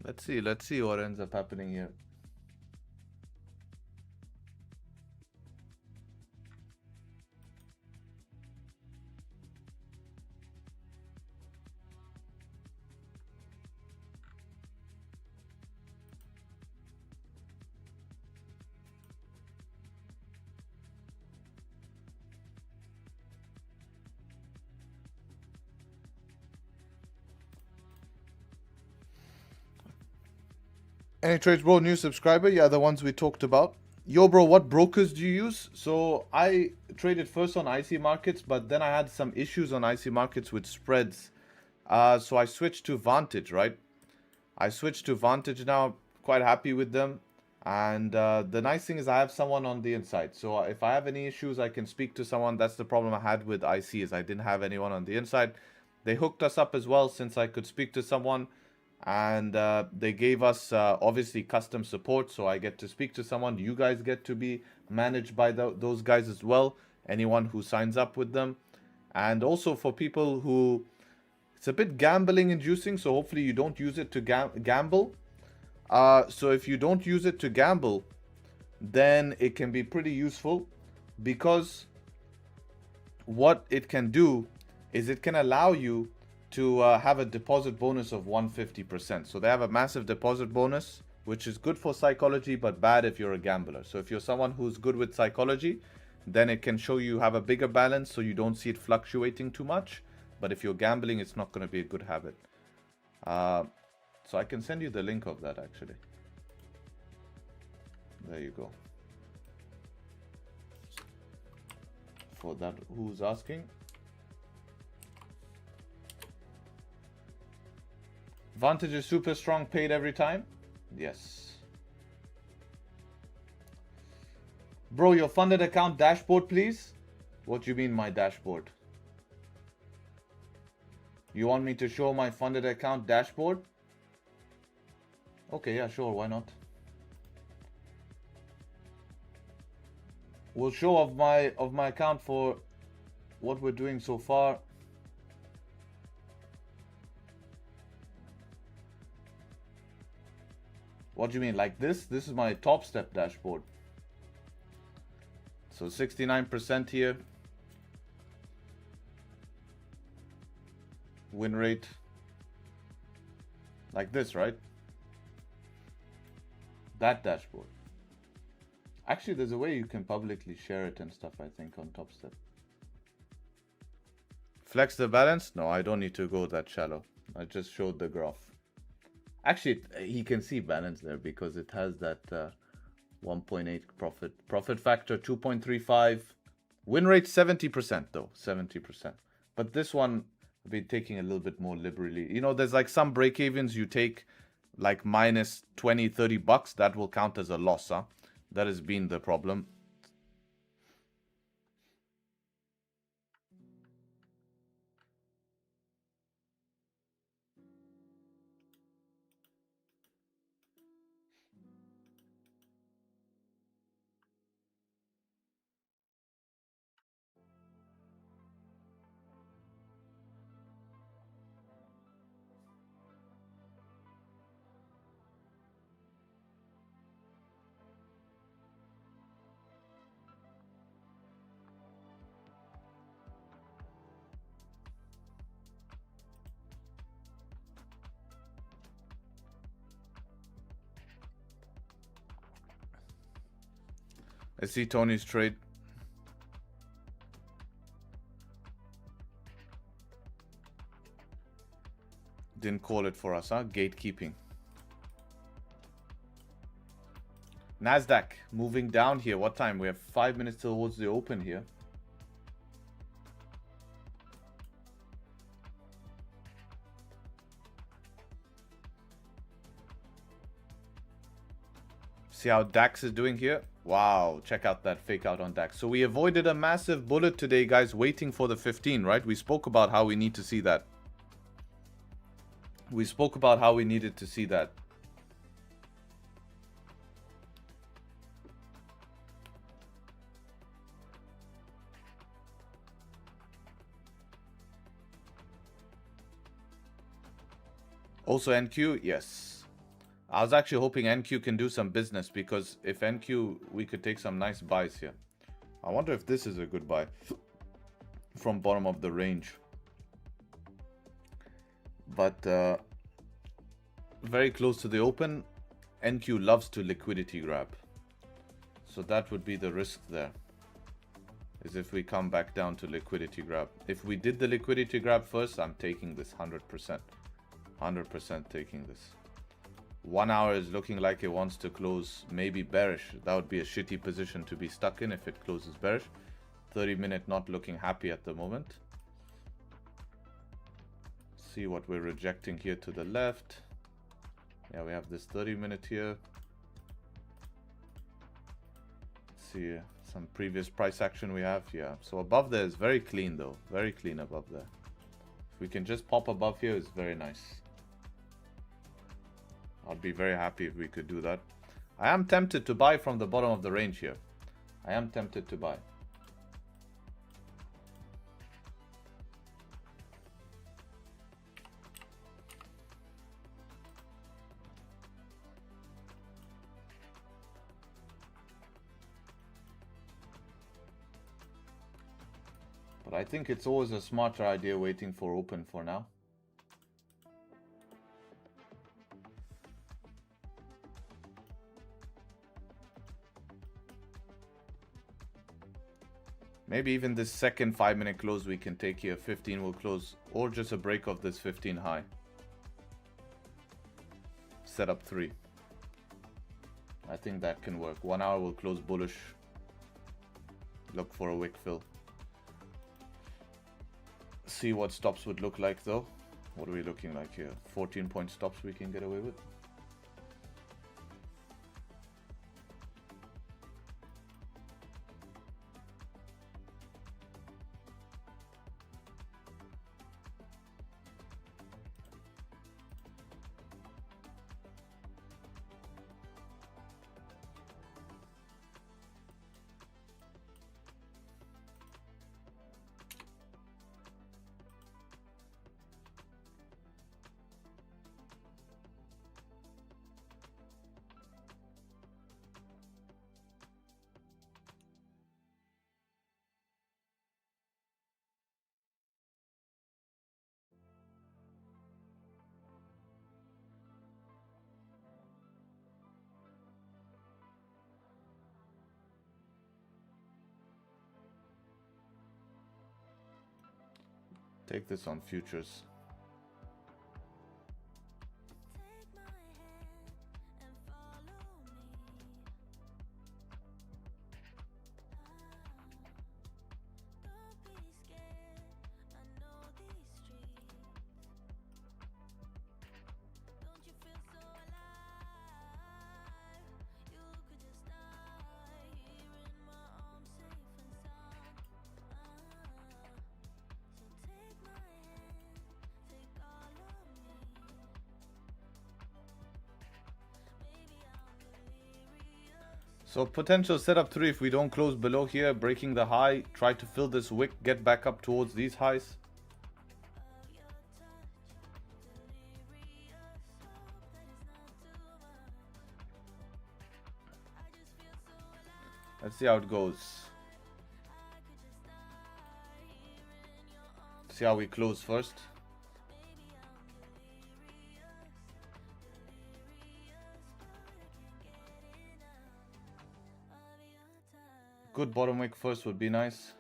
Let's see what ends up happening here. Any trades, bro? New subscriber? Yeah, the ones we talked about. Yo, bro, what brokers do you use? So I traded first on IC markets, but then I had some issues on IC markets with spreads. So I switched to Vantage, right? I switched to Vantage now. Quite happy with them. And the nice thing is I have someone on the inside. So if I have any issues, I can speak to someone. That's the problem I had with IC is I didn't have anyone on the inside. They hooked us up as well since I could speak to someone. And they gave us obviously custom support, so I get to speak to someone. You guys get to be managed by those guys as well, anyone who signs up with them. And also for people who it's a bit gambling inducing, so hopefully you don't use it to gamble. So if you don't use it to gamble, then it can be pretty useful, because what it can do is it can allow you to have a deposit bonus of 150%. So they have a massive deposit bonus, which is good for psychology, but bad if you're a gambler. So if you're someone who's good with psychology, then it can show you have a bigger balance so you don't see it fluctuating too much. But if you're gambling, it's not going to be a good habit. So I can send you the link of that actually. There you go. For that, who's asking? Vantage is super strong, paid every time? Yes. Bro, your funded account dashboard, please? What do you mean, my dashboard? You want me to show my funded account dashboard? Okay, yeah, sure, why not? We'll show of my account for what we're doing so far. What do you mean, like this? This is my top step dashboard. So 69% here. Win rate. Like this, right? That dashboard. Actually, there's a way you can publicly share it and stuff, I think, on Top Step. Flex the balance? No, I don't need to go that shallow. I just showed the graph. Actually, he can see balance there because it has that 1.8 profit. Profit factor 2.35. Win rate 70% though, 70%. But this one, I've been taking a little bit more liberally. You know, there's like some break-evens you take like minus 20, 30 bucks. That will count as a loss, huh? That has been the problem. I see Tony's trade. Didn't call it for us, huh? Gatekeeping. Nasdaq moving down here. What time? We have 5 minutes towards the open here. See how DAX is doing here? Wow, check out that fake out on DAX. So we avoided a massive bullet today, guys, waiting for the 15, right? We spoke about how we need to see that. We spoke about how we needed to see that. Also NQ, yes. I was actually hoping NQ can do some business, because if NQ, we could take some nice buys here. I wonder if this is a good buy from bottom of the range. But very close to the open, NQ loves to liquidity grab. So that would be the risk there, is if we come back down to liquidity grab. If we did the liquidity grab first, I'm taking this 100%. 100% taking this. 1 hour is looking like it wants to close maybe bearish. That would be a shitty position to be stuck in if it closes bearish. 30-minute not looking happy at the moment. See what we're rejecting here to the left. Yeah, we have this 30-minute here. See some previous price action we have. Yeah, so above there is very clean though. Very clean above there. If we can just pop above here, it's very nice. I'd be very happy if we could do that. I am tempted to buy from the bottom of the range here. I am tempted to buy. But I think it's always a smarter idea waiting for open for now. Maybe even this second 5-minute close we can take here. 15 will close, or just a break of this 15 high. Set up 3. I think that can work. 1 hour will close bullish. Look for a wick fill. See what stops would look like though. What are we looking like here? 14-point stops we can get away with. Take this on futures. So potential setup 3 if we don't close below here, breaking the high, try to fill this wick, get back up towards these highs. Let's see how it goes. See how we close first. Good bottom wick first would be nice.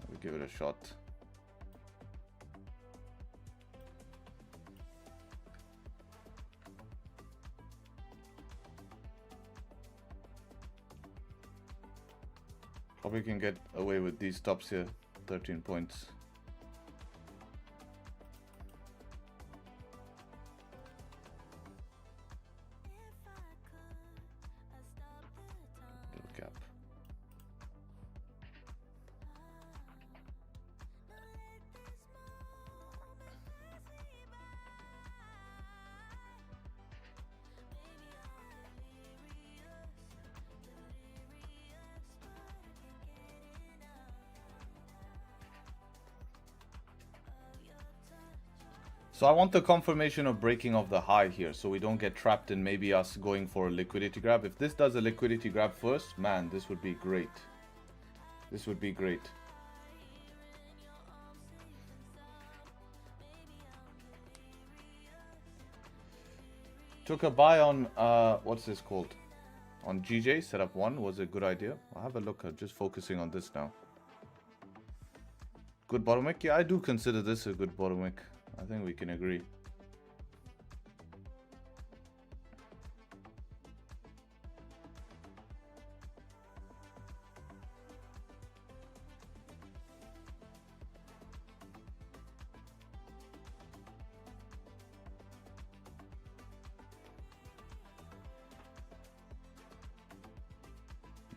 We'll give it a shot. Probably can get away with these stops here. 13 points. So I want the confirmation of breaking of the high here, so we don't get trapped in maybe us going for a liquidity grab. If this does a liquidity grab first, man, this would be great. This would be great. Took a buy on, what's this called? On GJ, setup 1 was a good idea. I'll have a look at just focusing on this now. Good bottom wick? Yeah, I do consider this a good bottom wick. I think we can agree.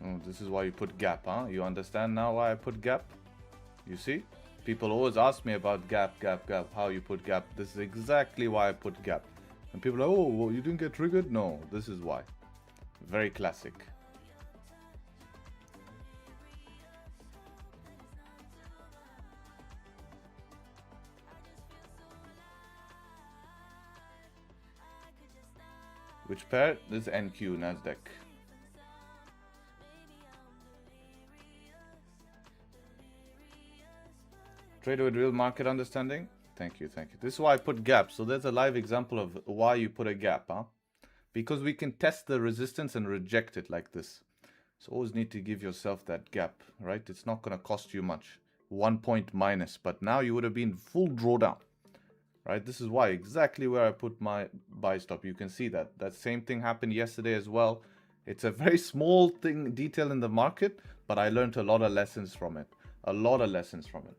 Oh, this is why you put gap, huh? You understand now why I put gap? You see? People always ask me about gap, how you put gap. This is exactly why I put gap. And people are like, oh, well, you didn't get triggered? No, this is why. Very classic. Which pair? This is NQ, Nasdaq. Trader with real market understanding. Thank you, thank you. This is why I put gap. So there's a live example of why you put a gap, huh? Because we can test the resistance and reject it like this. So always need to give yourself that gap, right? It's not going to cost you much. 1 point minus, but now you would have been full drawdown, right? This is why exactly where I put my buy stop. You can see that. That same thing happened yesterday as well. It's a very small thing, detail in the market, but I learned a lot of lessons from it. A lot of lessons from it.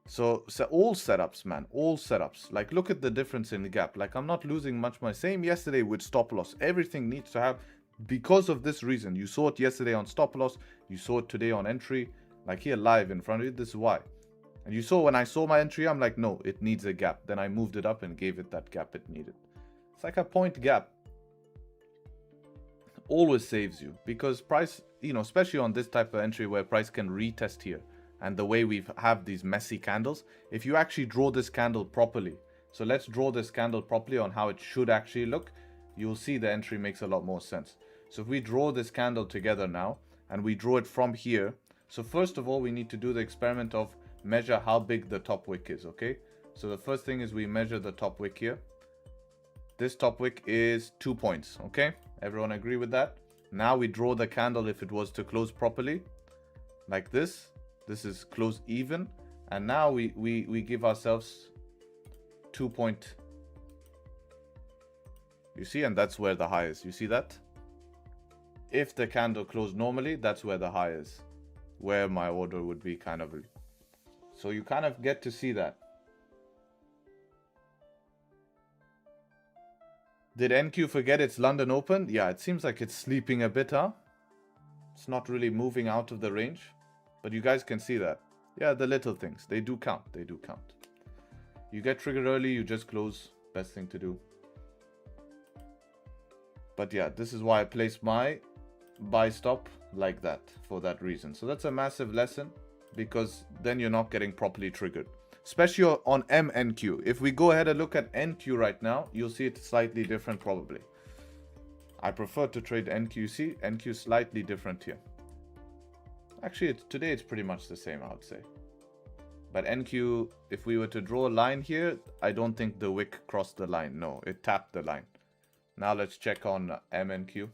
So all setups, man, all setups. Like, look at the difference in the gap. Like, I'm not losing much. My same yesterday with stop loss. Everything needs to have, because of this reason. You saw it yesterday on stop loss. You saw it today on entry. Like here live in front of you. This is why. And you saw when I saw my entry, I'm like, no, it needs a gap. Then I moved it up and gave it that gap it needed. It's like a point gap. Always saves you. Because price, you know, especially on this type of entry where price can retest here. And the way we have these messy candles, if you actually draw this candle properly, so let's draw this candle properly on how it should actually look, you'll see the entry makes a lot more sense. So if we draw this candle together now, and we draw it from here, so first of all, we need to do the experiment of measure how big the top wick is, okay? So the first thing is we measure the top wick here. This top wick is 2 points, okay? Everyone agree with that? Now we draw the candle if it was to close properly, like this. This is close even, and now we give ourselves 2 point. You see, and that's where the high is. You see that? If the candle closed normally, that's where the high is, where my order would be kind of. So you kind of get to see that. Did NQ forget it's London Open? Yeah, it seems like it's sleeping a bit, huh? It's not really moving out of the range. But you guys can see that. Yeah, the little things. They do count. They do count. You get triggered early, you just close. Best thing to do. But yeah, this is why I place my buy stop like that. For that reason. So that's a massive lesson. Because then you're not getting properly triggered. Especially on MNQ. If we go ahead and look at NQ right now, you'll see it's slightly different probably. I prefer to trade NQC. NQ slightly different here. Actually, today it's pretty much the same, I would say. But NQ, if we were to draw a line here, I don't think the wick crossed the line. No, it tapped the line. Now let's check on MNQ.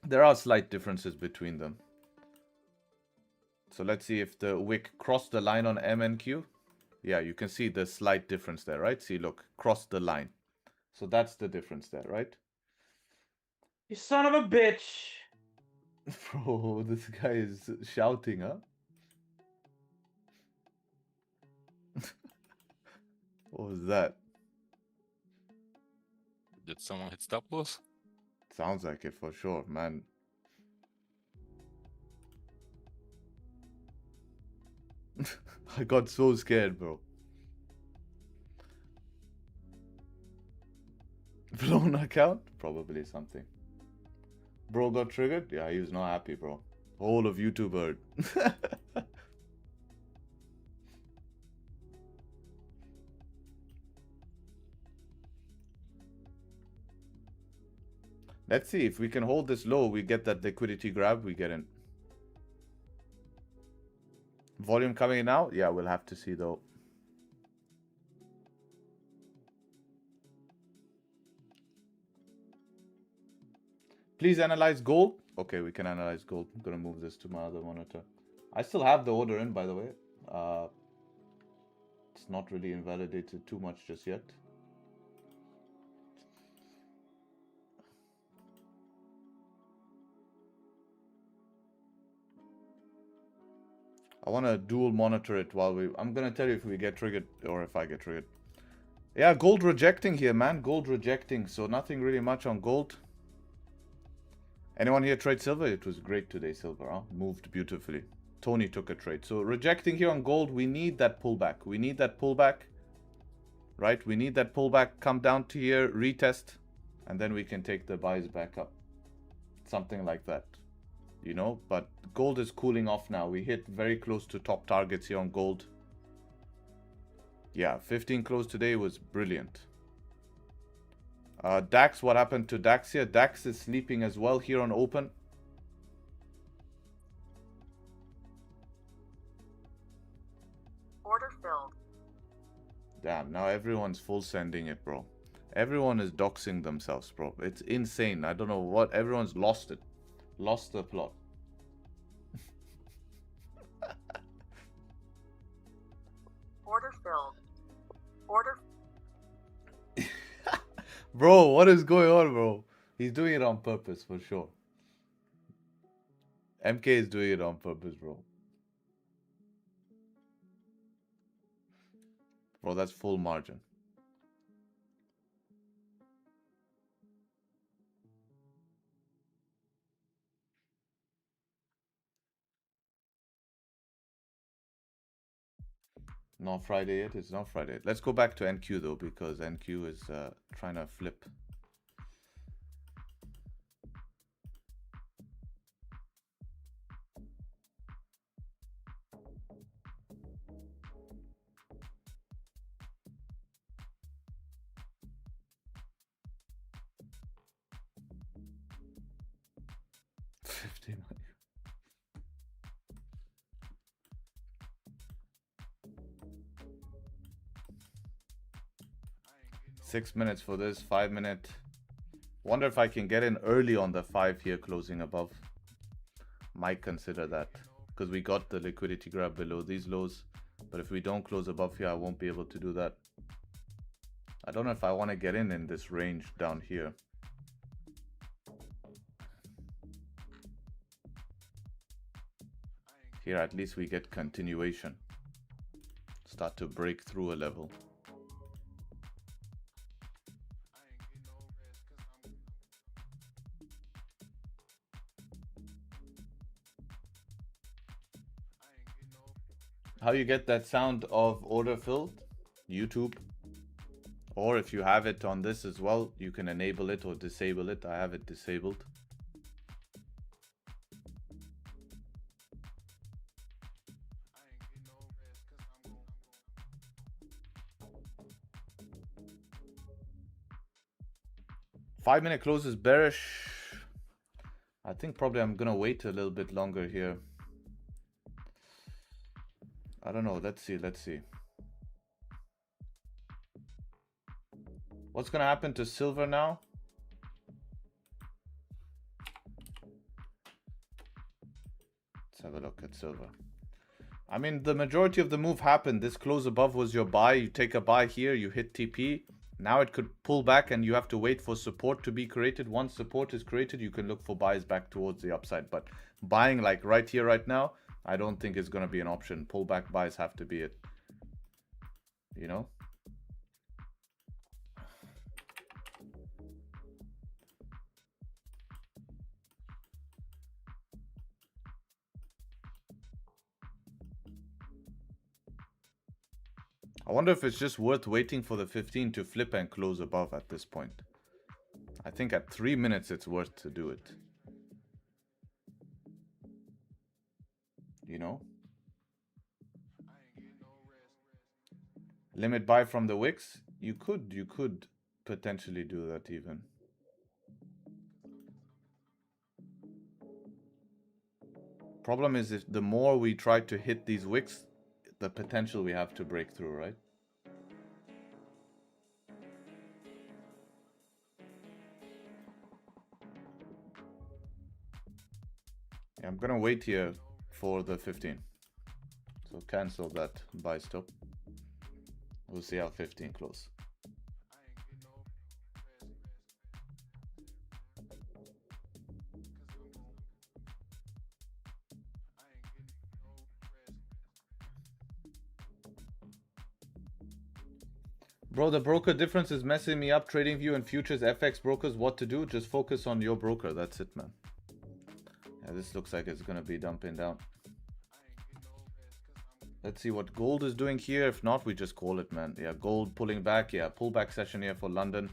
There are slight differences between them. So let's see if the wick crossed the line on MNQ. Yeah, you can see the slight difference there, right? See, look, crossed the line. So that's the difference there, right? You son of a bitch! Bro, this guy is shouting, huh? What was that? Did someone hit stop loss? Sounds like it for sure, man. I got so scared, bro. Blown account? Probably something. Bro got triggered? Yeah, he was not happy, bro. Whole of YouTube heard. Let's see if we can hold this low. We get that liquidity grab. We get in. Volume coming in now? Yeah, we'll have to see though. Please analyze gold. Okay, we can analyze gold. I'm gonna move this to my other monitor. I still have the order in, by the way. It's not really invalidated too much just yet. I want to dual monitor it while we... I'm gonna tell you if we get triggered or if I get triggered. Yeah, gold rejecting here, man. Gold rejecting. So nothing really much on gold. Anyone here trade silver? It was great today, silver. Huh? Moved beautifully. Tony took a trade. So rejecting here on gold. We need that pullback. We need that pullback. Right? We need that pullback. Come down to here. Retest. And then we can take the buys back up. Something like that. You know? But gold is cooling off now. We hit very close to top targets here on gold. Yeah, 15 close today was brilliant. DAX, what happened to DAX here? DAX is sleeping as well here on open. Order filled. Damn, now everyone's full sending it, bro. Everyone is doxing themselves, bro. It's insane. I don't know what. Everyone's lost it. Lost the plot. Order filled. Order. Bro, what is going on, bro? He's doing it on purpose, for sure. MK is doing it on purpose, bro. Bro, that's full margin. Not Friday yet. It's not Friday. Let's go back to NQ though, because NQ is trying to flip. $50 million. 6 minutes for this, 5 minute. Wonder if I can get in early on the 5 here closing above. Might consider that because we got the liquidity grab below these lows. But if we don't close above here, I won't be able to do that. I don't know if I want to get in this range down here. Here at least we get continuation. Start to break through a level. How you get that sound of order filled? YouTube. Or if you have it on this as well, you can enable it or disable it. I have it disabled. Five-minute close is bearish. I think probably I'm gonna wait a little bit longer here. I don't know. Let's see. Let's see. What's gonna happen to silver now? Let's have a look at silver. I mean, the majority of the move happened. This close above was your buy. You take a buy here. You hit TP. Now it could pull back and you have to wait for support to be created. Once support is created, you can look for buys back towards the upside. But buying like right here, right now, I don't think it's going to be an option. Pullback buys have to be it. You know? I wonder if it's just worth waiting for the 15 to flip and close above at this point. I think at 3 minutes it's worth to do it. You know? Limit buy from the wicks? You could potentially do that even. Problem is, if the more we try to hit these wicks, the potential we have to break through, right? Yeah, I'm gonna wait here for the 15. So cancel that buy stop. We'll see how 15 close. Bro, the broker difference is messing me up. TradingView and futures FX brokers, what to do? Just focus on your broker. That's it, man. Yeah, this looks like it's gonna be dumping down. Let's see what gold is doing here. If not, we just call it, man. Yeah, gold pulling back. Yeah, pullback session here for London.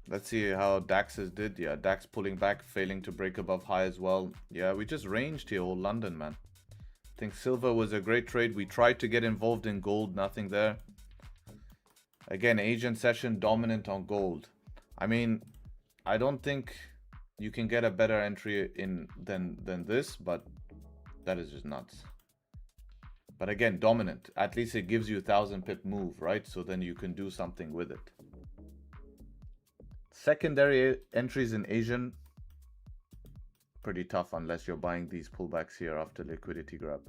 Let's see how DAX's did. Yeah, DAX pulling back, failing to break above high as well. Yeah, we just ranged here, all London, man. I think silver was a great trade. We tried to get involved in gold, nothing there. Again, Asian session dominant on gold. I mean, I don't think you can get a better entry in than this, but that is just nuts. But again, dominant. At least it gives you 1,000 pip move, right? So then you can do something with it. Secondary entries in Asian, pretty tough unless you're buying these pullbacks here after liquidity grab.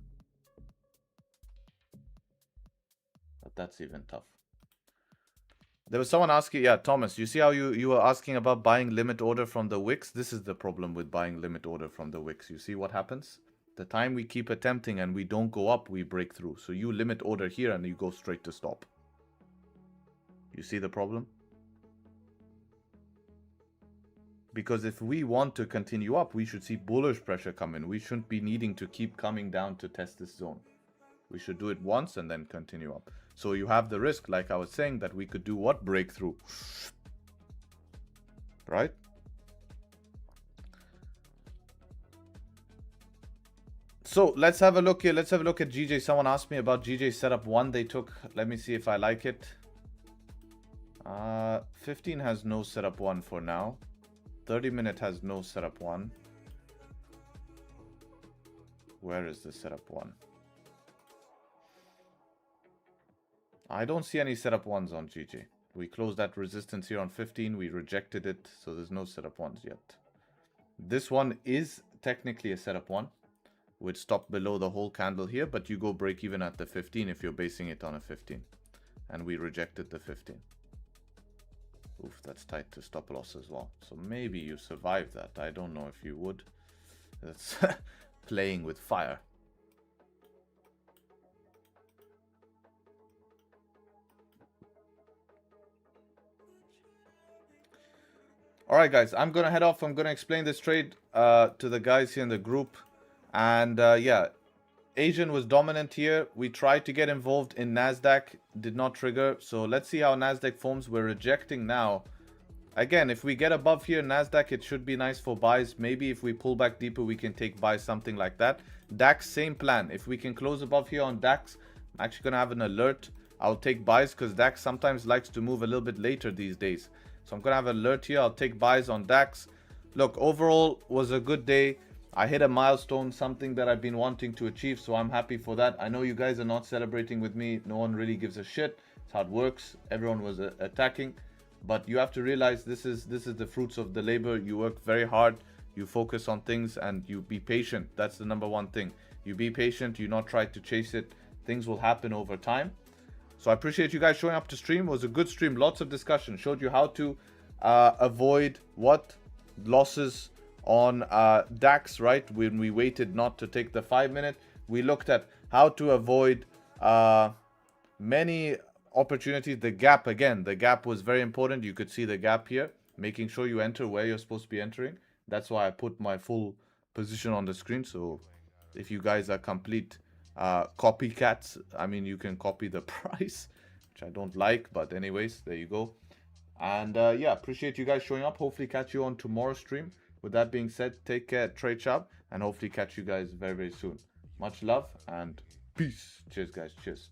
But that's even tough. There was someone asking, yeah, Thomas, you see how you were asking about buying limit order from the wicks? This is the problem with buying limit order from the wicks. You see what happens? The time we keep attempting and we don't go up, we break through. So you limit order here and you go straight to stop. You see the problem? Because if we want to continue up, we should see bullish pressure come in. We shouldn't be needing to keep coming down to test this zone. We should do it once and then continue up. So you have the risk, like I was saying, that we could do what? Breakthrough. Right? So let's have a look here. Let's have a look at GJ. Someone asked me about GJ setup 1 they took. Let me see if I like it. 15 has no setup 1 for now. 30-minute has no setup 1. Where is the setup 1? I don't see any setup 1s on GG. We closed that resistance here on 15. We rejected it, so there's no setup 1s yet. This one is technically a setup 1. Would stop below the whole candle here, but you go break even at the 15 if you're basing it on a 15. And we rejected the 15. Oof, that's tight to stop loss as well. So maybe you survive that. I don't know if you would. That's playing with fire. Alright guys, I'm gonna head off. I'm gonna explain this trade to the guys here in the group. And yeah, Asian was dominant here. We tried to get involved in NASDAQ, did not trigger. So let's see how NASDAQ forms. We're rejecting now. Again, if we get above here, NASDAQ, it should be nice for buys. Maybe if we pull back deeper, we can take buys, something like that. DAX, same plan. If we can close above here on DAX, I'm actually going to have an alert. I'll take buys because DAX sometimes likes to move a little bit later these days. So I'm going to have an alert here. I'll take buys on DAX. Look, overall was a good day. I hit a milestone, something that I've been wanting to achieve, so I'm happy for that. I know you guys are not celebrating with me. No one really gives a shit. It's how it works. Everyone was attacking. But you have to realize this is the fruits of the labor. You work very hard. You focus on things and you be patient. That's the number one thing. You be patient. You not try to chase it. Things will happen over time. So I appreciate you guys showing up to stream. It was a good stream. Lots of discussion. Showed you how to avoid what? Losses on DAX, right? When we waited not to take the 5-minute. We looked at how to avoid many opportunities. The gap, again, the gap was very important. You could see the gap here, making sure you enter where you're supposed to be entering. That's why I put my full position on the screen. So if you guys are complete copycats, I mean, you can copy the price, which I don't like, but anyways, there you go. And yeah, appreciate you guys showing up. Hopefully catch you on tomorrow's stream. With that being said, take care, Tradesharpe, and hopefully catch you guys very, very soon. Much love and peace. Cheers, guys. Cheers.